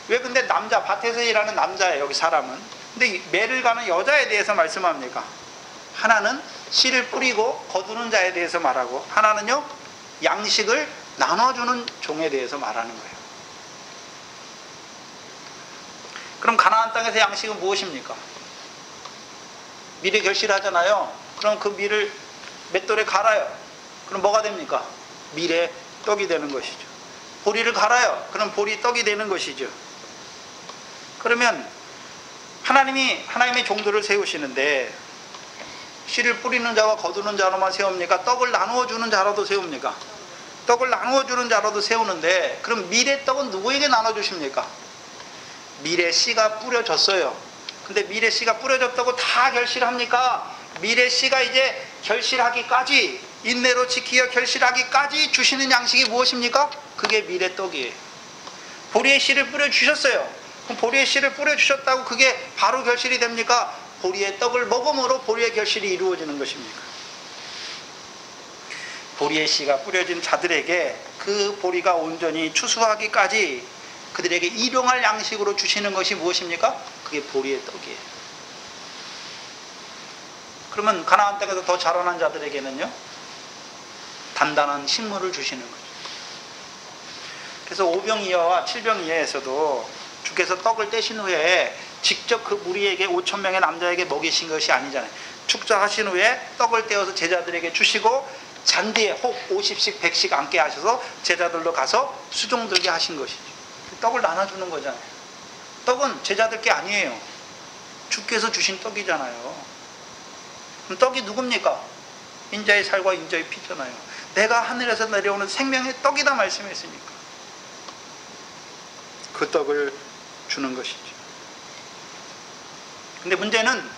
왜 근데 밭에서 일하는 남자예요. 여기 사람은. 근데 매를 가는 여자에 대해서 말씀합니까? 하나는 씨를 뿌리고 거두는 자에 대해서 말하고 하나는요 양식을 나눠주는 종에 대해서 말하는 거예요. 그럼 가나안 땅에서 양식은 무엇입니까? 밀에 결실하잖아요. 그럼 그 밀을 맷돌에 갈아요. 그럼 뭐가 됩니까? 밀에 떡이 되는 것이죠. 보리를 갈아요. 그럼 보리 떡이 되는 것이죠. 그러면 하나님의 종들을 세우시는데 씨를 뿌리는 자와 거두는 자로만 세웁니까? 떡을 나누어 주는 자로도 세웁니까? 떡을 나누어 주는 자로도 세우는데, 그럼 밀의 떡은 누구에게 나눠 주십니까? 밀의 씨가 뿌려졌어요. 근데 밀의 씨가 뿌려졌다고 다 결실합니까? 밀의 씨가 이제 결실하기까지, 인내로 지키어 결실하기까지 주시는 양식이 무엇입니까? 그게 밀의 떡이에요. 보리의 씨를 뿌려주셨어요. 그럼 보리의 씨를 뿌려주셨다고 그게 바로 결실이 됩니까? 보리의 떡을 먹음으로 보리의 결실이 이루어지는 것입니까? 보리의 씨가 뿌려진 자들에게 그 보리가 온전히 추수하기까지 그들에게 일용할 양식으로 주시는 것이 무엇입니까? 그게 보리의 떡이에요. 그러면 가나안 땅에서 더 자라난 자들에게는요, 단단한 식물을 주시는 거죠. 그래서 오병이어와 칠병이어에서도 주께서 떡을 떼신 후에 직접 그 무리에게 5,000명의 남자에게 먹이신 것이 아니잖아요. 축사하신 후에 떡을 떼어서 제자들에게 주시고 잔디에 혹 50씩 100씩 앉게 하셔서 제자들로 가서 수종 들게 하신 것이죠. 떡을 나눠주는 거잖아요. 떡은 제자들 게 아니에요. 주께서 주신 떡이잖아요. 그럼 떡이 누굽니까? 인자의 살과 인자의 피잖아요. 내가 하늘에서 내려오는 생명의 떡이다 말씀했으니까 그 떡을 주는 것이죠. 근데 문제는,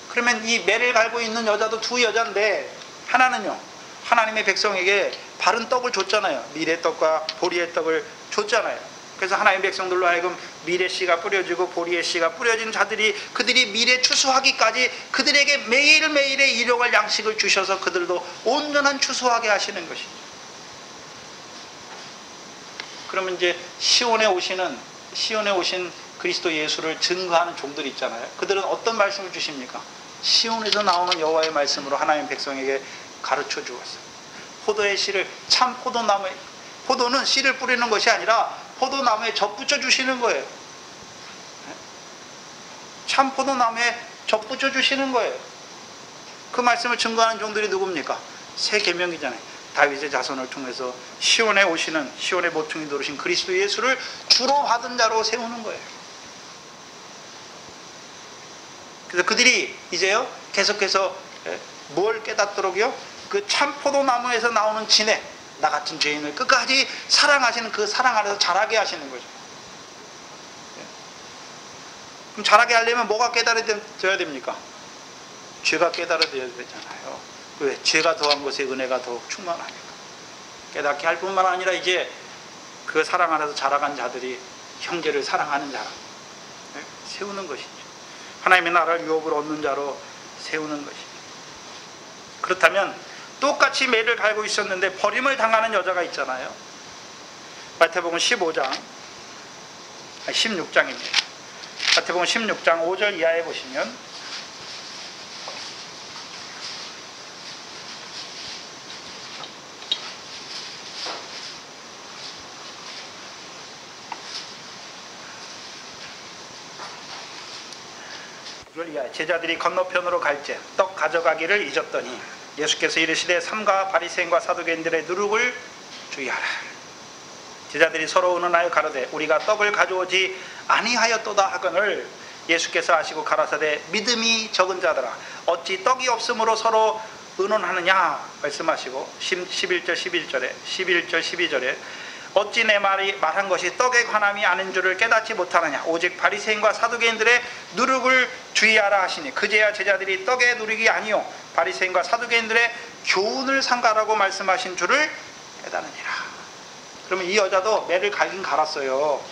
그러면 이 매를 갈고 있는 여자도 두 여자인데, 하나는요, 하나님의 백성에게 바른 떡을 줬잖아요. 밀의 떡과 보리의 떡을 줬잖아요. 그래서 하나님의 백성들로 하여금 밀의 씨가 뿌려지고 보리의 씨가 뿌려진 자들이, 그들이 밀에 추수하기까지 그들에게 매일매일의 일용할 양식을 주셔서 그들도 온전한 추수하게 하시는 것이죠. 그러면 이제 시온에 오신 그리스도 예수를 증거하는 종들이 있잖아요. 그들은 어떤 말씀을 주십니까? 시온에서 나오는 여호와의 말씀으로 하나님 백성에게 가르쳐 주었어요. 포도의 씨를, 참 포도나무에, 포도는 씨를 뿌리는 것이 아니라 포도나무에 젖붙여 주시는 거예요. 참 포도나무에 젖붙여 주시는 거예요. 그 말씀을 증거하는 종들이 누굽니까? 새 계명이잖아요. 다윗의 자손을 통해서 시온에 오시는, 시온의 모퉁이 도르신 그리스도 예수를 주로 받은 자로 세우는 거예요. 그래서 그들이 이제요, 계속해서 뭘 깨닫도록요? 그 참 포도나무에서 나오는 진해, 나 같은 죄인을 끝까지 사랑하시는 그 사랑 안에서 자라게 하시는 거죠. 그럼 자라게 하려면 뭐가 깨달아져야 됩니까? 죄가 깨달아져야 되잖아요. 왜? 죄가 더한 것에 은혜가 더욱 충만하니까. 깨닫게 할 뿐만 아니라 이제 그 사랑 안에서 자라간 자들이 형제를 사랑하는 자라 세우는 것이죠. 하나님의 나라를 유업으로 얻는 자로 세우는 것이죠. 그렇다면 똑같이 매를 갈고 있었는데 버림을 당하는 여자가 있잖아요. 마태복음 16장입니다. 마태복음 16장 5절 이하에 보시면, 제자들이 건너편으로 갈째 떡 가져가기를 잊었더니 예수께서 이르시되 삼가 바리새인과 사두개인들의 누룩을 주의하라. 제자들이 서로 의논하여 가로되 우리가 떡을 가져오지 아니하였도다 하거늘 예수께서 아시고 가라사대 믿음이 적은 자들아 어찌 떡이 없으므로 서로 의논하느냐 말씀하시고 11절 12절에 어찌 내 말한 것이 떡에 관함이 아닌 줄을 깨닫지 못하느냐 오직 바리새인과 사두개인들의 누룩을 주의하라 하시니 그제야 제자들이 떡의 누룩이 아니요 바리새인과 사두개인들의 교훈을 삼가라고 말씀하신 줄을 깨달으니라. 그러면 이 여자도 매를 갈긴 갈았어요.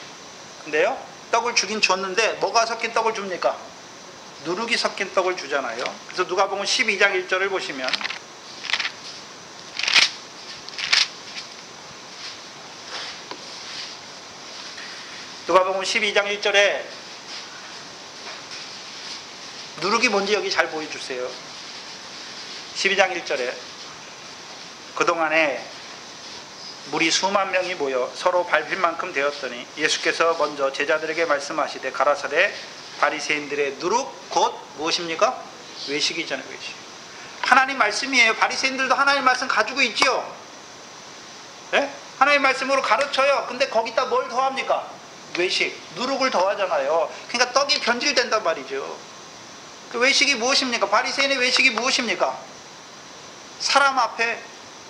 근데요 떡을 주긴 줬는데 뭐가 섞인 떡을 줍니까? 누룩이 섞인 떡을 주잖아요. 그래서 누가복음 12장 1절을 보시면 누가복음 12장 1절에 누룩이 뭔지 여기 잘 보여주세요. 12장 1절에 그동안에 물이 수만 명이 모여 서로 밟힐 만큼 되었더니 예수께서 먼저 제자들에게 말씀하시되 가라사대 바리새인들의 누룩 곧 무엇입니까? 외식이잖아요. 외식. 하나님 말씀이에요. 바리새인들도 하나님 말씀 가지고 있지요. 네? 하나님 말씀으로 가르쳐요. 근데 거기다 뭘 더합니까? 외식, 누룩을 더하잖아요. 그러니까 떡이 변질된단 말이죠. 그 외식이 무엇입니까? 바리새인의 외식이 무엇입니까? 사람 앞에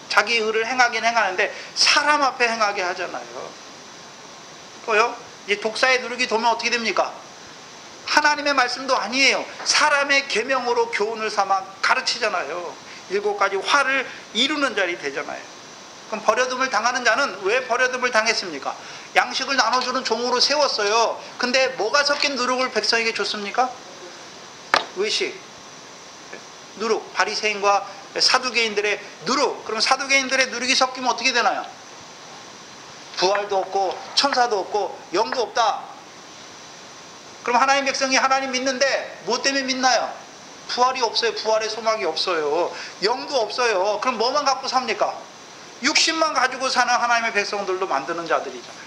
자기 의를 행하긴 행하는데 사람 앞에 행하게 하잖아요. 또요, 이제 독사의 누룩이 도면 어떻게 됩니까? 하나님의 말씀도 아니에요. 사람의 계명으로 교훈을 삼아 가르치잖아요. 7가지 화를 이루는 자리 되잖아요. 그럼 버려둠을 당하는 자는 왜 버려둠을 당했습니까? 양식을 나눠주는 종으로 세웠어요. 근데 뭐가 섞인 누룩을 백성에게 줬습니까? 외식, 누룩, 바리새인과 사두개인들의 누룩. 그럼 사두개인들의 누룩이 섞이면 어떻게 되나요? 부활도 없고 천사도 없고 영도 없다. 그럼 하나님 백성이 하나님 믿는데 뭐 때문에 믿나요? 부활이 없어요. 부활의 소망이 없어요. 영도 없어요. 그럼 뭐만 갖고 삽니까? 육신만 가지고 사는 하나님의 백성들도 만드는 자들이잖아요.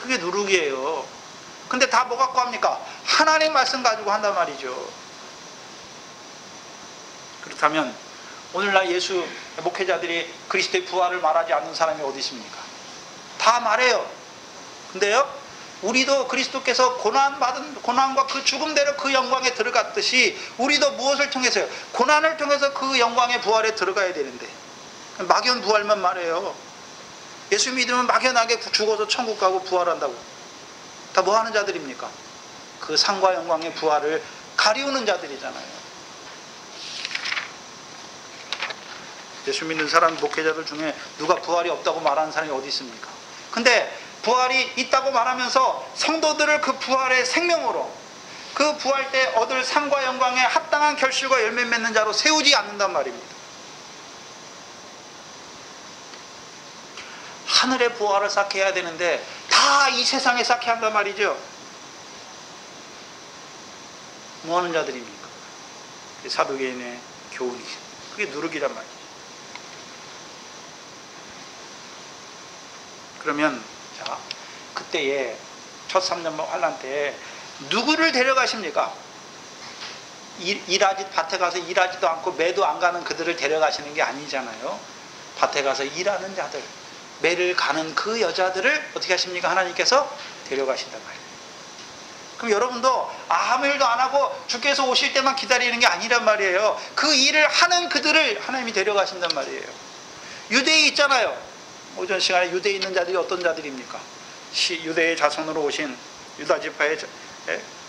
그게 누룩이에요. 근데 다 뭐 갖고 합니까? 하나님 말씀 가지고 한단 말이죠. 그렇다면 오늘날 예수 목회자들이 그리스도의 부활을 말하지 않는 사람이 어디 있습니까? 다 말해요. 근데요, 우리도 그리스도께서 고난과 그 죽음대로 그 영광에 들어갔듯이 우리도 무엇을 통해서요? 고난을 통해서 그 영광의 부활에 들어가야 되는데 막연 부활만 말해요. 예수 믿으면 막연하게 죽어서 천국 가고 부활한다고. 다 뭐 하는 자들입니까? 그 상과 영광의 부활을 가리우는 자들이잖아요. 예수 믿는 사람 목회자들 중에 누가 부활이 없다고 말하는 사람이 어디 있습니까? 근데 부활이 있다고 말하면서 성도들을 그 부활의 생명으로, 그 부활 때 얻을 상과 영광에 합당한 결실과 열매 맺는 자로 세우지 않는단 말입니다. 하늘의 부활을 쌓게 해야 되는데 다 이 세상에 쌓게 한단 말이죠. 뭐 하는 자들입니까? 사두개인의 교훈이죠. 그게 누룩이란 말이죠. 그러면 자, 그때에 첫 3년 환란 때 누구를 데려가십니까? 일하지, 밭에 가서 일하지도 않고 매도 안 가는 그들을 데려가시는 게 아니잖아요. 밭에 가서 일하는 자들, 매를 가는 그 여자들을 어떻게 하십니까? 하나님께서 데려가신단 말이에요. 그럼 여러분도 아무 일도 안 하고 주께서 오실 때만 기다리는 게 아니란 말이에요. 그 일을 하는 그들을 하나님이 데려가신단 말이에요. 유대에 있잖아요. 오전 시간에 유대에 있는 자들이 어떤 자들입니까? 유대의 자손으로 오신, 유다지파의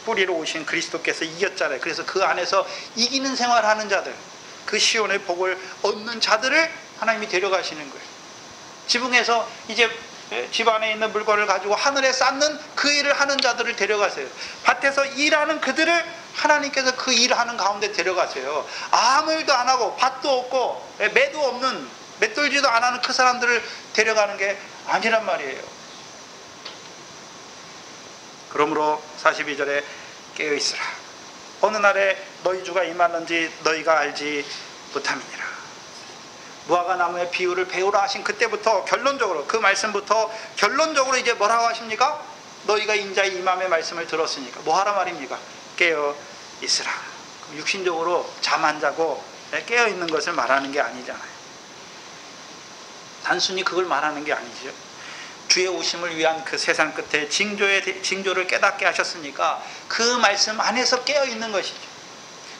뿌리로 오신 그리스도께서 이겼잖아요. 그래서 그 안에서 이기는 생활하는 자들, 그 시온의 복을 얻는 자들을 하나님이 데려가시는 거예요. 지붕에서 이제 집 안에 있는 물건을 가지고 하늘에 쌓는 그 일을 하는 자들을 데려가세요. 밭에서 일하는 그들을 하나님께서 그 일하는 가운데 데려가세요. 아무 일도 안 하고 밭도 없고 매도 없는, 맷돌지도 안 하는 그 사람들을 데려가는 게 아니란 말이에요. 그러므로 42절에 깨어있으라. 어느 날에 너희 주가 임하는지 너희가 알지 못함이니라. 무화과 나무의 비유를 배우라 하신 그때부터 결론적으로, 그 말씀부터 결론적으로 이제 뭐라고 하십니까? 너희가 인자의 임함의 말씀을 들었으니까 뭐 하라 말입니까? 깨어 있으라. 육신적으로 잠 안 자고 깨어 있는 것을 말하는 게 아니잖아요. 단순히 그걸 말하는 게 아니죠. 주의 오심을 위한 그 세상 끝에 징조를 깨닫게 하셨으니까 그 말씀 안에서 깨어 있는 것이죠.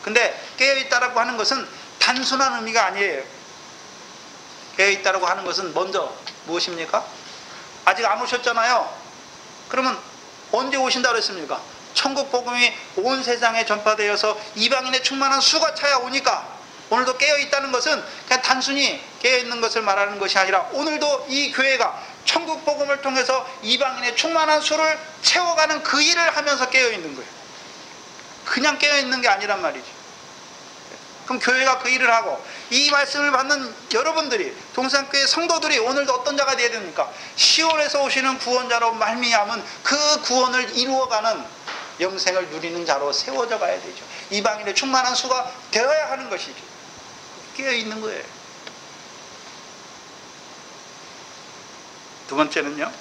근데 깨어 있다라고 하는 것은 단순한 의미가 아니에요. 깨어있다라고 하는 것은 먼저 무엇입니까? 아직 안 오셨잖아요. 그러면 언제 오신다고 했습니까? 천국 복음이 온 세상에 전파되어서 이방인의 충만한 수가 차야 오니까, 오늘도 깨어있다는 것은 그냥 단순히 깨어있는 것을 말하는 것이 아니라 오늘도 이 교회가 천국 복음을 통해서 이방인의 충만한 수를 채워가는 그 일을 하면서 깨어있는 거예요. 그냥 깨어있는 게 아니란 말이죠. 그럼 교회가 그 일을 하고 이 말씀을 받는 여러분들이, 동산교회 성도들이 오늘도 어떤 자가 되어야 됩니까? 시온에서 오시는 구원자로 말미암은 그 구원을 이루어가는 영생을 누리는 자로 세워져 가야 되죠. 이방인의 충만한 수가 되어야 하는 것이죠. 깨어있는 거예요. 두 번째는요,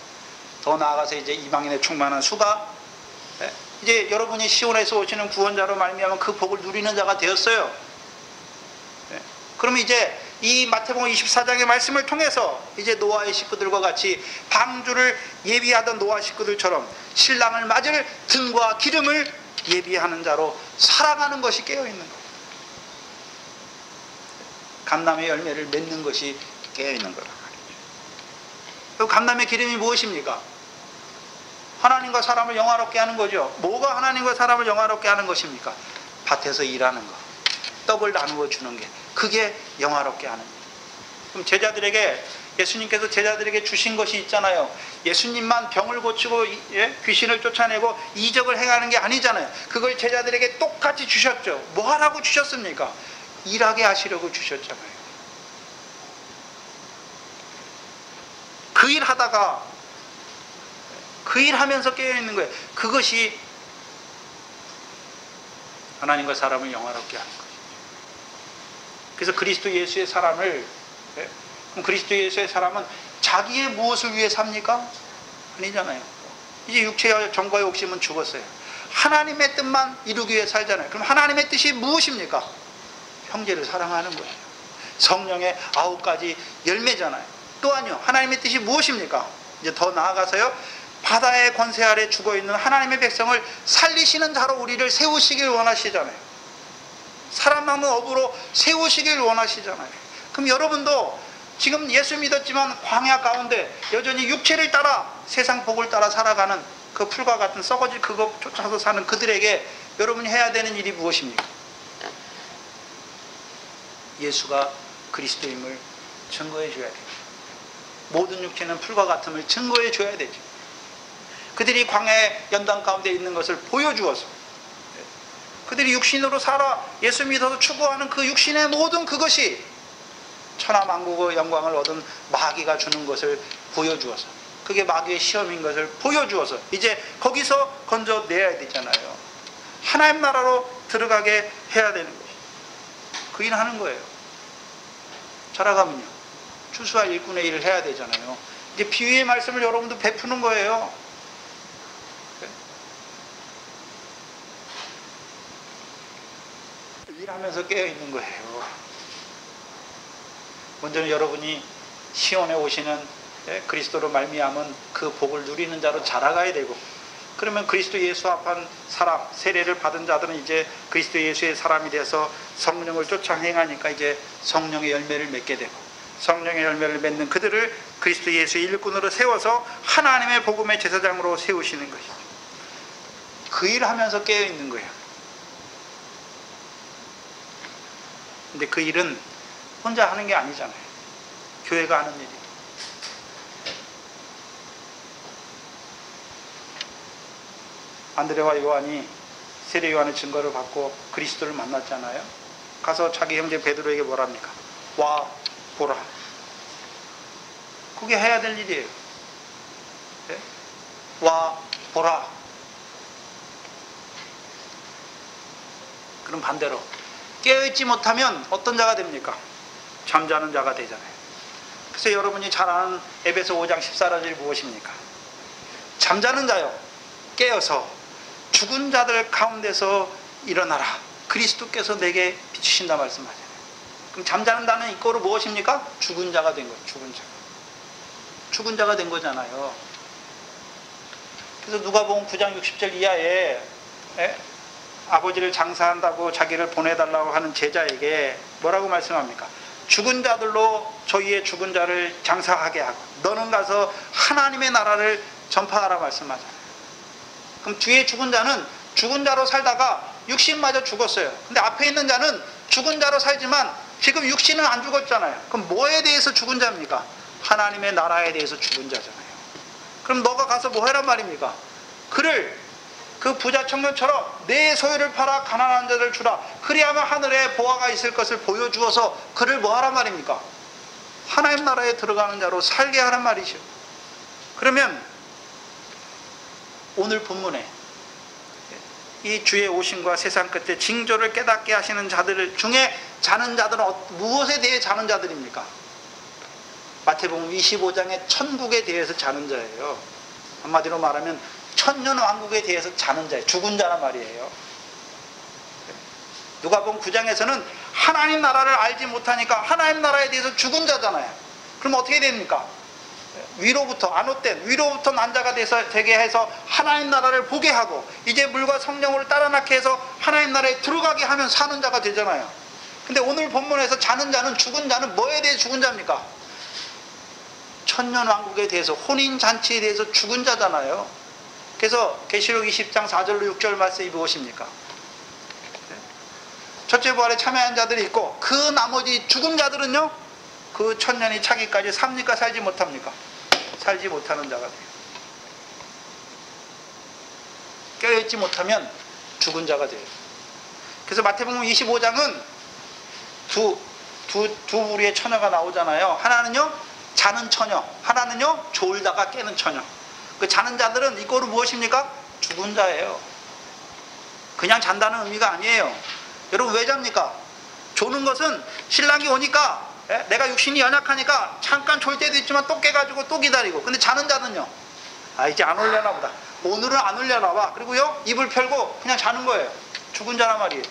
더 나아가서 이제 이방인의 충만한 수가, 이제 여러분이 시온에서 오시는 구원자로 말미암아 그 복을 누리는 자가 되었어요. 그러면 이제 이 마태복음 24장의 말씀을 통해서 이제 노아의 식구들과 같이 방주를 예비하던 노아 식구들처럼 신랑을 맞을 등과 기름을 예비하는 자로 살아가는 것이 깨어있는 거예요. 감람의 열매를 맺는 것이 깨어있는 거란 말이죠. 감람의 기름이 무엇입니까? 하나님과 사람을 영화롭게 하는 거죠. 뭐가 하나님과 사람을 영화롭게 하는 것입니까? 밭에서 일하는 거, 떡을 나누어 주는 게, 그게 영화롭게 하는 일. 그럼 제자들에게, 예수님께서 제자들에게 주신 것이 있잖아요. 예수님만 병을 고치고 귀신을 쫓아내고 이적을 행하는 게 아니잖아요. 그걸 제자들에게 똑같이 주셨죠. 뭐 하라고 주셨습니까? 일하게 하시려고 주셨잖아요. 그 일 하다가, 그 일 하면서 깨어있는 거예요. 그것이 하나님과 사람을 영화롭게 하는 거예요. 그래서 그리스도 예수의 사람을, 그럼 그리스도 예수의 사람은 자기의 무엇을 위해 삽니까? 아니잖아요. 이제 육체와 정과의 욕심은 죽었어요. 하나님의 뜻만 이루기 위해 살잖아요. 그럼 하나님의 뜻이 무엇입니까? 형제를 사랑하는 거예요. 성령의 9가지 열매잖아요. 또한요, 하나님의 뜻이 무엇입니까? 이제 더 나아가서요, 바다의 권세 아래 죽어있는 하나님의 백성을 살리시는 자로 우리를 세우시길 원하시잖아요. 살아남는 업으로 세우시길 원하시잖아요. 그럼 여러분도 지금 예수 믿었지만 광야 가운데 여전히 육체를 따라 세상 복을 따라 살아가는 그 풀과 같은 썩어질 그거 쫓아서 사는 그들에게 여러분이 해야 되는 일이 무엇입니까? 예수가 그리스도임을 증거해 줘야 돼요. 모든 육체는 풀과 같음을 증거해 줘야 되죠. 그들이 광야의 연단 가운데 있는 것을 보여주어서, 그들이 육신으로 살아 예수 믿어서 추구하는 그 육신의 모든 그것이 천하만국의 영광을 얻은 마귀가 주는 것을 보여주어서, 그게 마귀의 시험인 것을 보여주어서 이제 거기서 건져내야 되잖아요. 하나님 나라로 들어가게 해야 되는 것이, 그 일 하는 거예요. 자라가면요, 추수할 일꾼의 일을 해야 되잖아요. 이제 비유의 말씀을 여러분도 베푸는 거예요. 일하면서 깨어있는 거예요. 먼저는 여러분이 시온에 오시는 그리스도로 말미암은 그 복을 누리는 자로 자라가야 되고, 그러면 그리스도 예수 앞한 사람, 세례를 받은 자들은 이제 그리스도 예수의 사람이 돼서 성령을 쫓아 행하니까 이제 성령의 열매를 맺게 되고, 성령의 열매를 맺는 그들을 그리스도 예수의 일꾼으로 세워서 하나님의 복음의 제사장으로 세우시는 것이죠. 그 일을 하면서 깨어있는 거예요. 근데 그 일은 혼자 하는 게 아니잖아요. 교회가 하는 일이에요. 안드레와 요한이 세례 요한의 증거를 받고 그리스도를 만났잖아요. 가서 자기 형제 베드로에게 뭐랍니까? 와 보라. 그게 해야 될 일이에요. 네? 와 보라. 그럼 반대로 깨어있지 못하면 어떤 자가 됩니까? 잠자는 자가 되잖아요. 그래서 여러분이 잘 아는 에베소 5장 14절이 무엇입니까? 잠자는 자요, 깨어서 죽은 자들 가운데서 일어나라. 그리스도께서 내게 비추신다 말씀하잖아요. 그럼 잠자는 자는 이거로 무엇입니까? 죽은 자가 된 거예요. 죽은 자. 죽은 자가 된 거잖아요. 그래서 누가복음 9장 60절 이하에 아버지를 장사한다고 자기를 보내달라고 하는 제자에게 뭐라고 말씀합니까? 죽은 자들로 저희의 죽은 자를 장사하게 하고 너는 가서 하나님의 나라를 전파하라 말씀하잖아요. 그럼 뒤에 죽은 자는 죽은 자로 살다가 육신마저 죽었어요. 근데 앞에 있는 자는 죽은 자로 살지만 지금 육신은 안 죽었잖아요. 그럼 뭐에 대해서 죽은 자입니까? 하나님의 나라에 대해서 죽은 자잖아요. 그럼 너가 가서 뭐 해란 말입니까? 그를 그 부자 청년처럼 내 소유를 팔아 가난한 자들 주라. 그리하면 하늘에 보화가 있을 것을 보여주어서 그를 뭐 하란 말입니까? 하나님 나라에 들어가는 자로 살게 하란 말이죠. 그러면 오늘 본문에 이 주의 오심과 세상 끝에 징조를 깨닫게 하시는 자들 중에 자는 자들은 무엇에 대해 자는 자들입니까? 마태복음 25장의 천국에 대해서 자는 자예요. 한마디로 말하면 천년 왕국에 대해서 자는 자예요. 죽은 자란 말이에요. 누가복음 9장에서는 하나님 나라를 알지 못하니까 하나님 나라에 대해서 죽은 자잖아요. 그럼 어떻게 됩니까? 위로부터 안옷된 위로부터 난 자가 되게 해서 하나님 나라를 보게 하고 이제 물과 성령으로 따라 낳게 해서 하나님 나라에 들어가게 하면 사는 자가 되잖아요. 근데 오늘 본문에서 자는 자는 죽은 자는 뭐에 대해 죽은 자입니까? 천년 왕국에 대해서 혼인잔치에 대해서 죽은 자잖아요. 그래서 계시록 20장 4절로 6절 말씀이 무엇입니까? 첫째 부활에 참여한 자들이 있고 그 나머지 죽은 자들은요 그 천년이 차기까지 삽니까 살지 못합니까? 살지 못하는 자가 돼요. 깨어있지 못하면 죽은 자가 돼요. 그래서 마태복음 25장은 두 부류의 처녀가 나오잖아요. 하나는요 자는 처녀, 하나는요 졸다가 깨는 처녀. 그 자는 자들은 이거로 무엇입니까? 죽은 자예요. 그냥 잔다는 의미가 아니에요. 여러분 왜 잡니까? 조는 것은 신랑이 오니까 내가 육신이 연약하니까 잠깐 졸 때도 있지만 또 깨가지고 또 기다리고. 근데 자는 자는요 이제 안 올려나 보다, 오늘은 안 올려나 봐, 그리고요 입을 펴고 그냥 자는 거예요. 죽은 자란 말이에요.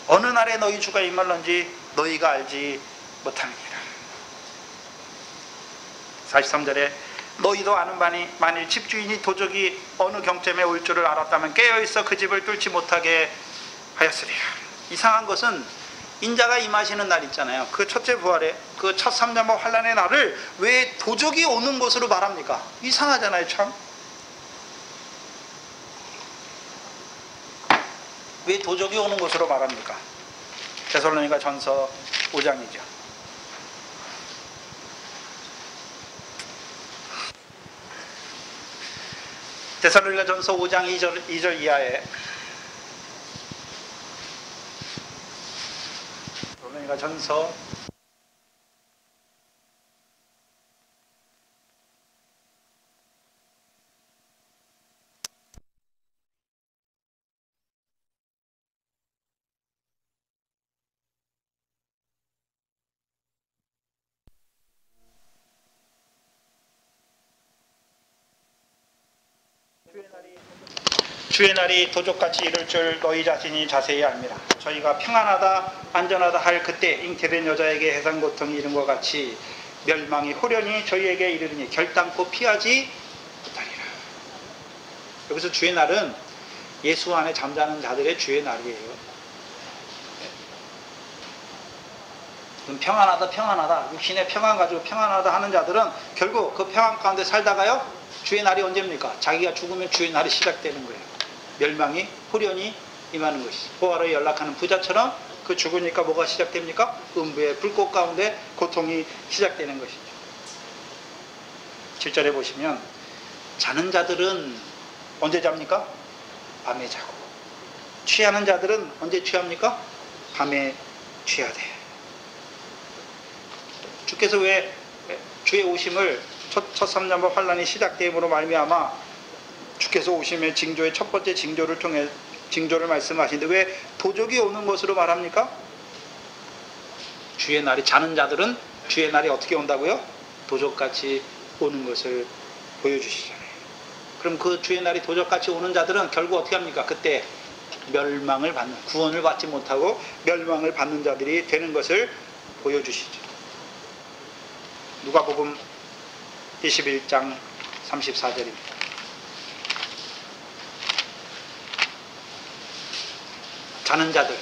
어느 날에 너희 주가 임할런지 너희가 알지 못함이니라. 43절에 너희도 아는 바니 만일 집주인이 도적이 어느 경점에 올 줄을 알았다면 깨어있어 그 집을 뚫지 못하게 하였으리라. 이상한 것은 인자가 임하시는 날 있잖아요. 그 첫째 부활에 그 첫 삼년부 환란의 날을 왜 도적이 오는 것으로 말합니까? 이상하잖아요. 참. 왜 도적이 오는 것으로 말합니까? 데살로니가 전서 5장이죠. 데살로니가 전서 5장 2절 이하에 데살로니가 전서 주의 날이 도적같이 이를 줄 너희 자신이 자세히 알미라. 저희가 평안하다 안전하다 할 그때 잉태된 여자에게 해산 고통이 이른 것 같이 멸망이 호련히 저희에게 이르리니 결단코 피하지 못하리라. 여기서 주의 날은 예수 안에 잠자는 자들의 주의 날이에요. 그럼 평안하다 육신의 평안 가지고 평안하다 하는 자들은 결국 그 평안 가운데 살다가요 주의 날이 언제입니까? 자기가 죽으면 주의 날이 시작되는 거예요. 멸망이 호련히 임하는 것이죠. 보화로 연락하는 부자처럼 그 죽으니까 뭐가 시작됩니까? 음부의 불꽃 가운데 고통이 시작되는 것이죠. 7절에 보시면 자는 자들은 언제 잡니까? 밤에 자고. 취하는 자들은 언제 취합니까? 밤에 취하되. 주께서 왜 주의 오심을 첫 삼년부 환란이 시작됨으로 말미암아 주께서 오심의 징조의 첫 번째 징조를 통해 징조를 말씀하시는데 왜 도적이 오는 것으로 말합니까? 주의 날이 자는 자들은 주의 날이 어떻게 온다고요? 도적같이 오는 것을 보여주시잖아요. 그럼 그 주의 날이 도적같이 오는 자들은 결국 어떻게 합니까? 그때 멸망을 받는, 구원을 받지 못하고 멸망을 받는 자들이 되는 것을 보여주시죠. 누가복음 21장 34절입니다. 자는 자들,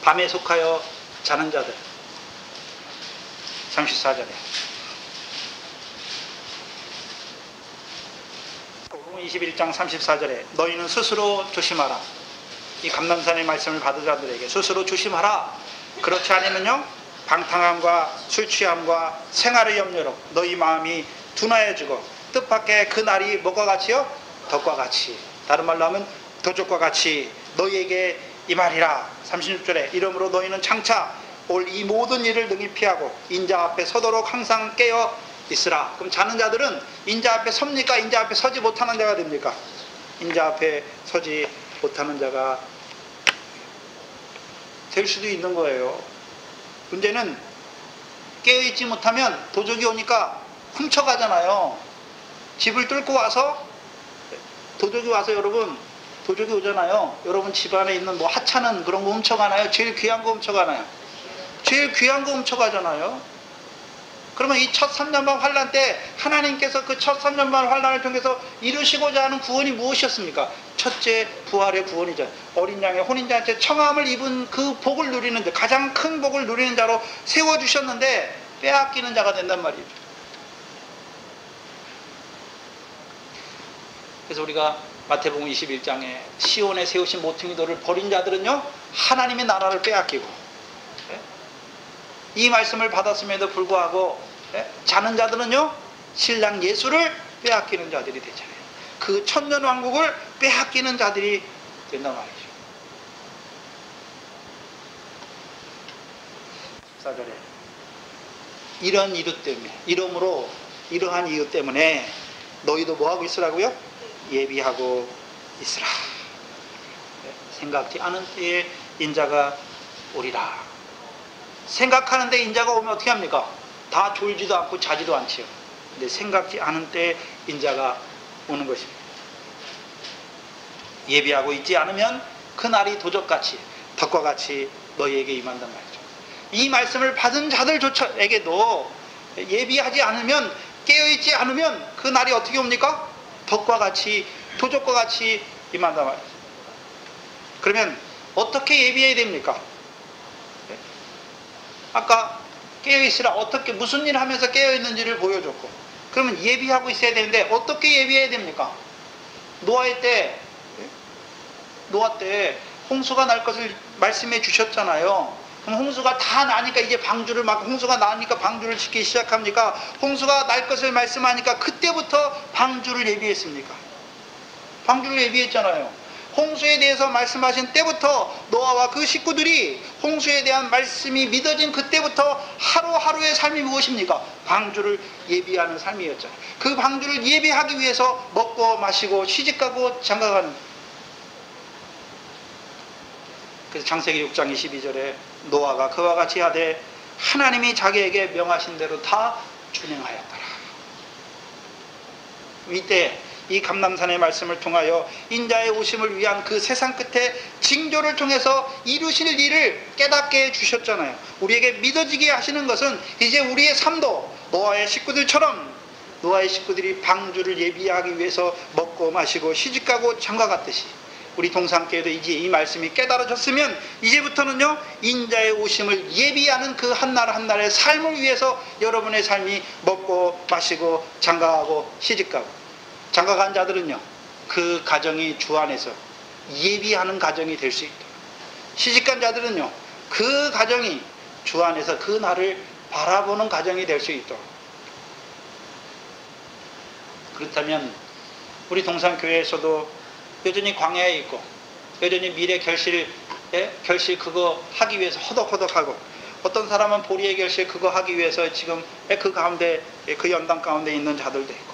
밤에 속하여 자는 자들. 34절에 21장 34절에 너희는 스스로 조심하라. 이 감람산의 말씀을 받은 자들에게 스스로 조심하라. 그렇지 않으면요 방탕함과 술취함과 생활의 염려로 너희 마음이 둔하여지고 뜻밖의 그 날이 뭐가 같이요? 덕과 같이, 다른 말로 하면 도적과 같이 너희에게 임하리라. 36절에 이러므로 너희는 장차 올 이 모든 일을 능히 피하고 인자 앞에 서도록 항상 깨어 있으라. 그럼 자는 자들은 인자 앞에 섭니까? 인자 앞에 서지 못하는 자가 됩니까? 인자 앞에 서지 못하는 자가 될 수도 있는 거예요. 문제는 깨어있지 못하면 도적이 오니까 훔쳐가잖아요. 집을 뚫고 와서 도적이 와서 여러분, 도적이 오잖아요. 여러분 집 안에 있는 뭐 하찮은 그런 거 훔쳐가나요? 제일 귀한 거 훔쳐가나요? 제일 귀한 거 훔쳐가잖아요. 그러면 이 첫 3년반 환란 때 하나님께서 그 첫 3년반 환란을 통해서 이루시고자 하는 구원이 무엇이었습니까? 첫째, 부활의 구원이죠. 어린 양의 혼인잔치에 청함을 입은 그 복을 누리는 자, 가장 큰 복을 누리는 자로 세워주셨는데 빼앗기는 자가 된단 말이죠. 그래서 우리가 마태복음 21장에 시온에 세우신 모퉁이 돌을 버린 자들은요, 하나님의 나라를 빼앗기고, 이 말씀을 받았음에도 불구하고 자는 자들은요, 신랑 예수를 빼앗기는 자들이 되잖아요. 그 천년왕국을 빼앗기는 자들이 된단 말이죠. 14절에 이런 이유 때문에, 이러한 이유 때문에 너희도 뭐하고 있으라고요? 예비하고 있으라. 생각지 않은 때에 인자가 오리라. 생각하는데 인자가 오면 어떻게 합니까? 다 졸지도 않고 자지도 않지요. 근데 생각지 않은 때에 인자가 오는 것입니다. 예비하고 있지 않으면 그날이 도적같이, 덕과 같이 너희에게 임한단 말이죠. 이 말씀을 받은 자들조차에게도 예비하지 않으면, 깨어있지 않으면 그날이 어떻게 옵니까? 덕과 같이, 도적과 같이 임한단 말이죠. 그러면 어떻게 예비해야 됩니까? 아까 깨어있으라, 어떻게, 무슨 일을 하면서 깨어있는지를 보여줬고, 그러면 예비하고 있어야 되는데 어떻게 예비해야 됩니까? 노아 때 홍수가 날 것을 말씀해 주셨잖아요. 그럼 홍수가 다 나니까 이제 방주를 막, 홍수가 나니까 방주를 짓기 시작합니까? 홍수가 날 것을 말씀하니까 그때부터 방주를 예비했습니까? 방주를 예비했잖아요. 홍수에 대해서 말씀하신 때부터 노아와 그 식구들이 홍수에 대한 말씀이 믿어진 그때부터 하루하루의 삶이 무엇입니까? 방주를 예비하는 삶이었잖아요. 그 방주를 예비하기 위해서 먹고 마시고 시집가고 장가가는. 그래서 창세기 6장 22절에 노아가 그와 같이 하되 하나님이 자기에게 명하신 대로 다 준행하였더라. 이때 이 감람산의 말씀을 통하여 인자의 오심을 위한 그 세상 끝에 징조를 통해서 이루실 일을 깨닫게 해주셨잖아요. 우리에게 믿어지게 하시는 것은 이제 우리의 삶도 노아의 식구들처럼, 노아의 식구들이 방주를 예비하기 위해서 먹고 마시고 시집가고 장가갔듯이 우리 동산교회도 이제 이 말씀이 깨달아졌으면 이제부터는요, 인자의 오심을 예비하는 그 한날 한날의 삶을 위해서 여러분의 삶이 먹고 마시고 장가가고 시집가고, 장가간 자들은요, 그 가정이 주 안에서 예비하는 가정이 될 수 있도록, 시집간 자들은요, 그 가정이 주 안에서 그 날을 바라보는 가정이 될 수 있도록. 그렇다면 우리 동산교회에서도 여전히 광야에 있고, 여전히 미래 결실 그거 하기 위해서 허덕허덕하고, 어떤 사람은 보리의 결실 그거 하기 위해서 지금 그 가운데, 그 연단 가운데 있는 자들도 있고,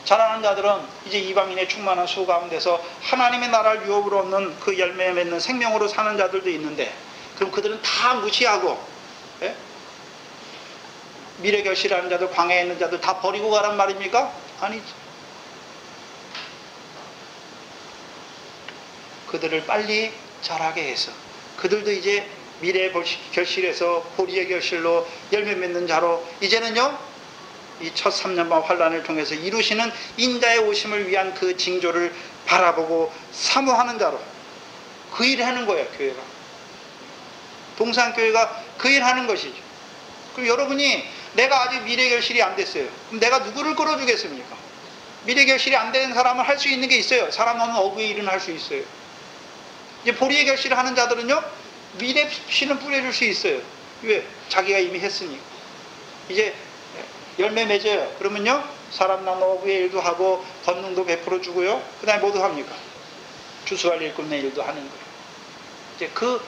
자라는 자들은 이제 이방인의 충만한 수 가운데서 하나님의 나라를 유업으로 얻는 그 열매 맺는 생명으로 사는 자들도 있는데, 그럼 그들은 다 무시하고, 미래 결실하는 자들, 광야에 있는 자들 다 버리고 가란 말입니까? 아니지. 그들을 빨리 자라게 해서 그들도 이제 미래 결실에서 보리의 결실로 열매 맺는 자로, 이제는요, 이 첫 3년반 환란을 통해서 이루시는 인자의 오심을 위한 그 징조를 바라보고 사모하는 자로, 그 일을 하는 거예요. 교회가, 동산교회가 그 일을 하는 것이죠. 그럼 여러분이 내가 아직 미래 결실이 안 됐어요. 그럼 내가 누구를 끌어주겠습니까? 미래 결실이 안 된 사람은 할 수 있는 게 있어요. 사람 없는 어부의 일은 할 수 있어요. 이제 보리의 결실을 하는 자들은요, 미래 씨는 뿌려줄 수 있어요. 왜? 자기가 이미 했으니까. 이제 열매 맺어요. 그러면요, 사람 낳는 어부의 일도 하고 권능도 베풀어 주고요, 그 다음에 뭐도 합니까? 주수할 일 굽는 일도 하는 거예요. 이제 그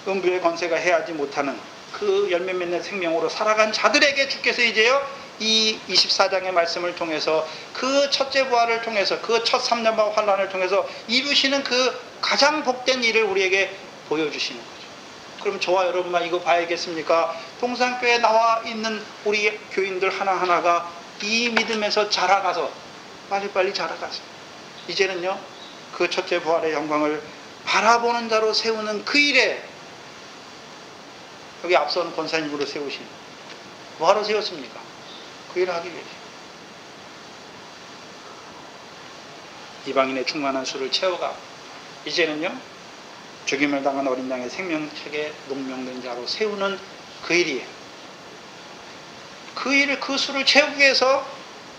음부의 권세가 해하지 못하는 그 열매 맺는 생명으로 살아간 자들에게 주께서 이제요, 이 24장의 말씀을 통해서 그 첫째 부활을 통해서 그 첫 3년반 환란을 통해서 이루시는 그 가장 복된 일을 우리에게 보여주시는 거죠. 그럼 저와 여러분만 이거 봐야겠습니까? 동산교회에 나와 있는 우리 교인들 하나하나가 이 믿음에서 자라가서 빨리빨리 자라가서 이제는요 그 첫째 부활의 영광을 바라보는 자로 세우는 그 일에 여기 앞서는 권사님으로 세우신 뭐하러 세웠습니까? 그 일을 하기 위해서 이방인의 충만한 수를 채워가 이제는요 죽임을 당한 어린 양의 생명책에 농명된 자로 세우는 그 일이에요. 그 일을 그 수를 채우기 위해서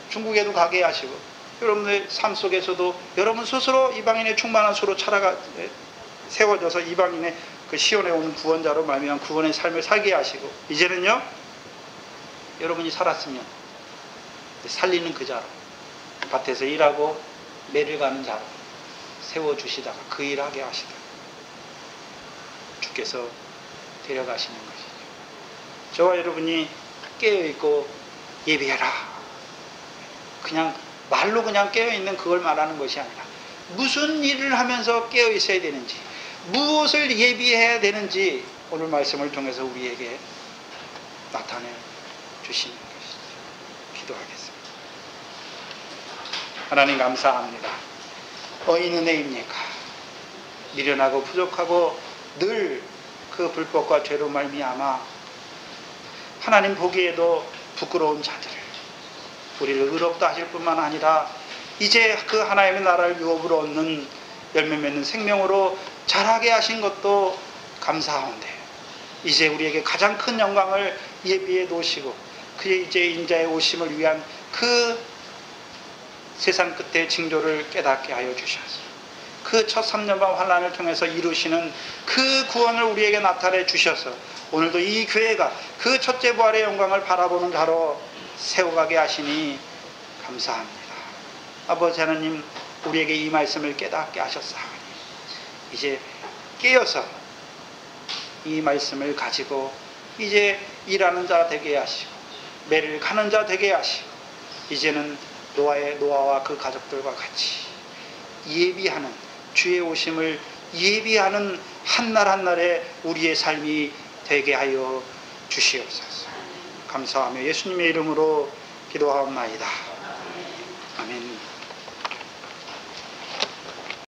중국에도 가게 하시고 여러분의 삶 속에서도 여러분 스스로 이방인의 충만한 수로 세워져서 이방인의 그 시온에 오는 구원자로 말미암아 구원의 삶을 살게 하시고 이제는요 여러분이 살았으면 살리는 그 자로 밭에서 일하고 매를 가는 자로 세워주시다가 그 일을 하게 하시다 주께서 데려가시는 것이죠. 저와 여러분이 깨어있고 예비해라 그냥 말로 그냥 깨어있는 그걸 말하는 것이 아니라 무슨 일을 하면서 깨어있어야 되는지 무엇을 예비해야 되는지 오늘 말씀을 통해서 우리에게 나타내 주시는 것이죠. 기도하겠습니다. 하나님 감사합니다. 어인 은혜입니까? 미련하고 부족하고 늘 그 불법과 죄로 말미암아 하나님 보기에도 부끄러운 자들 우리를 의롭다 하실 뿐만 아니라 이제 그 하나님의 나라를 유업으로 얻는 열매 맺는 생명으로 자라게 하신 것도 감사하온데 이제 우리에게 가장 큰 영광을 예비해 놓으시고 그의 이제 인자의 오심을 위한 그 세상 끝의 징조를 깨닫게 하여 주셔서 그 첫 3년반 환란을 통해서 이루시는 그 구원을 우리에게 나타내 주셔서 오늘도 이 교회가 그 첫째 부활의 영광을 바라보는 자로 세워가게 하시니 감사합니다. 아버지 하나님 우리에게 이 말씀을 깨닫게 하셨사오니 이제 깨어서 이 말씀을 가지고 이제 일하는 자 되게 하시고 매를 가는 자 되게 하시고 이제는 노아와 그 가족들과 같이 예비하는 주의 오심을 예비하는 한날 한날의 우리의 삶이 되게 하여 주시옵소서. 감사하며 예수님의 이름으로 기도하옵나이다. 아멘.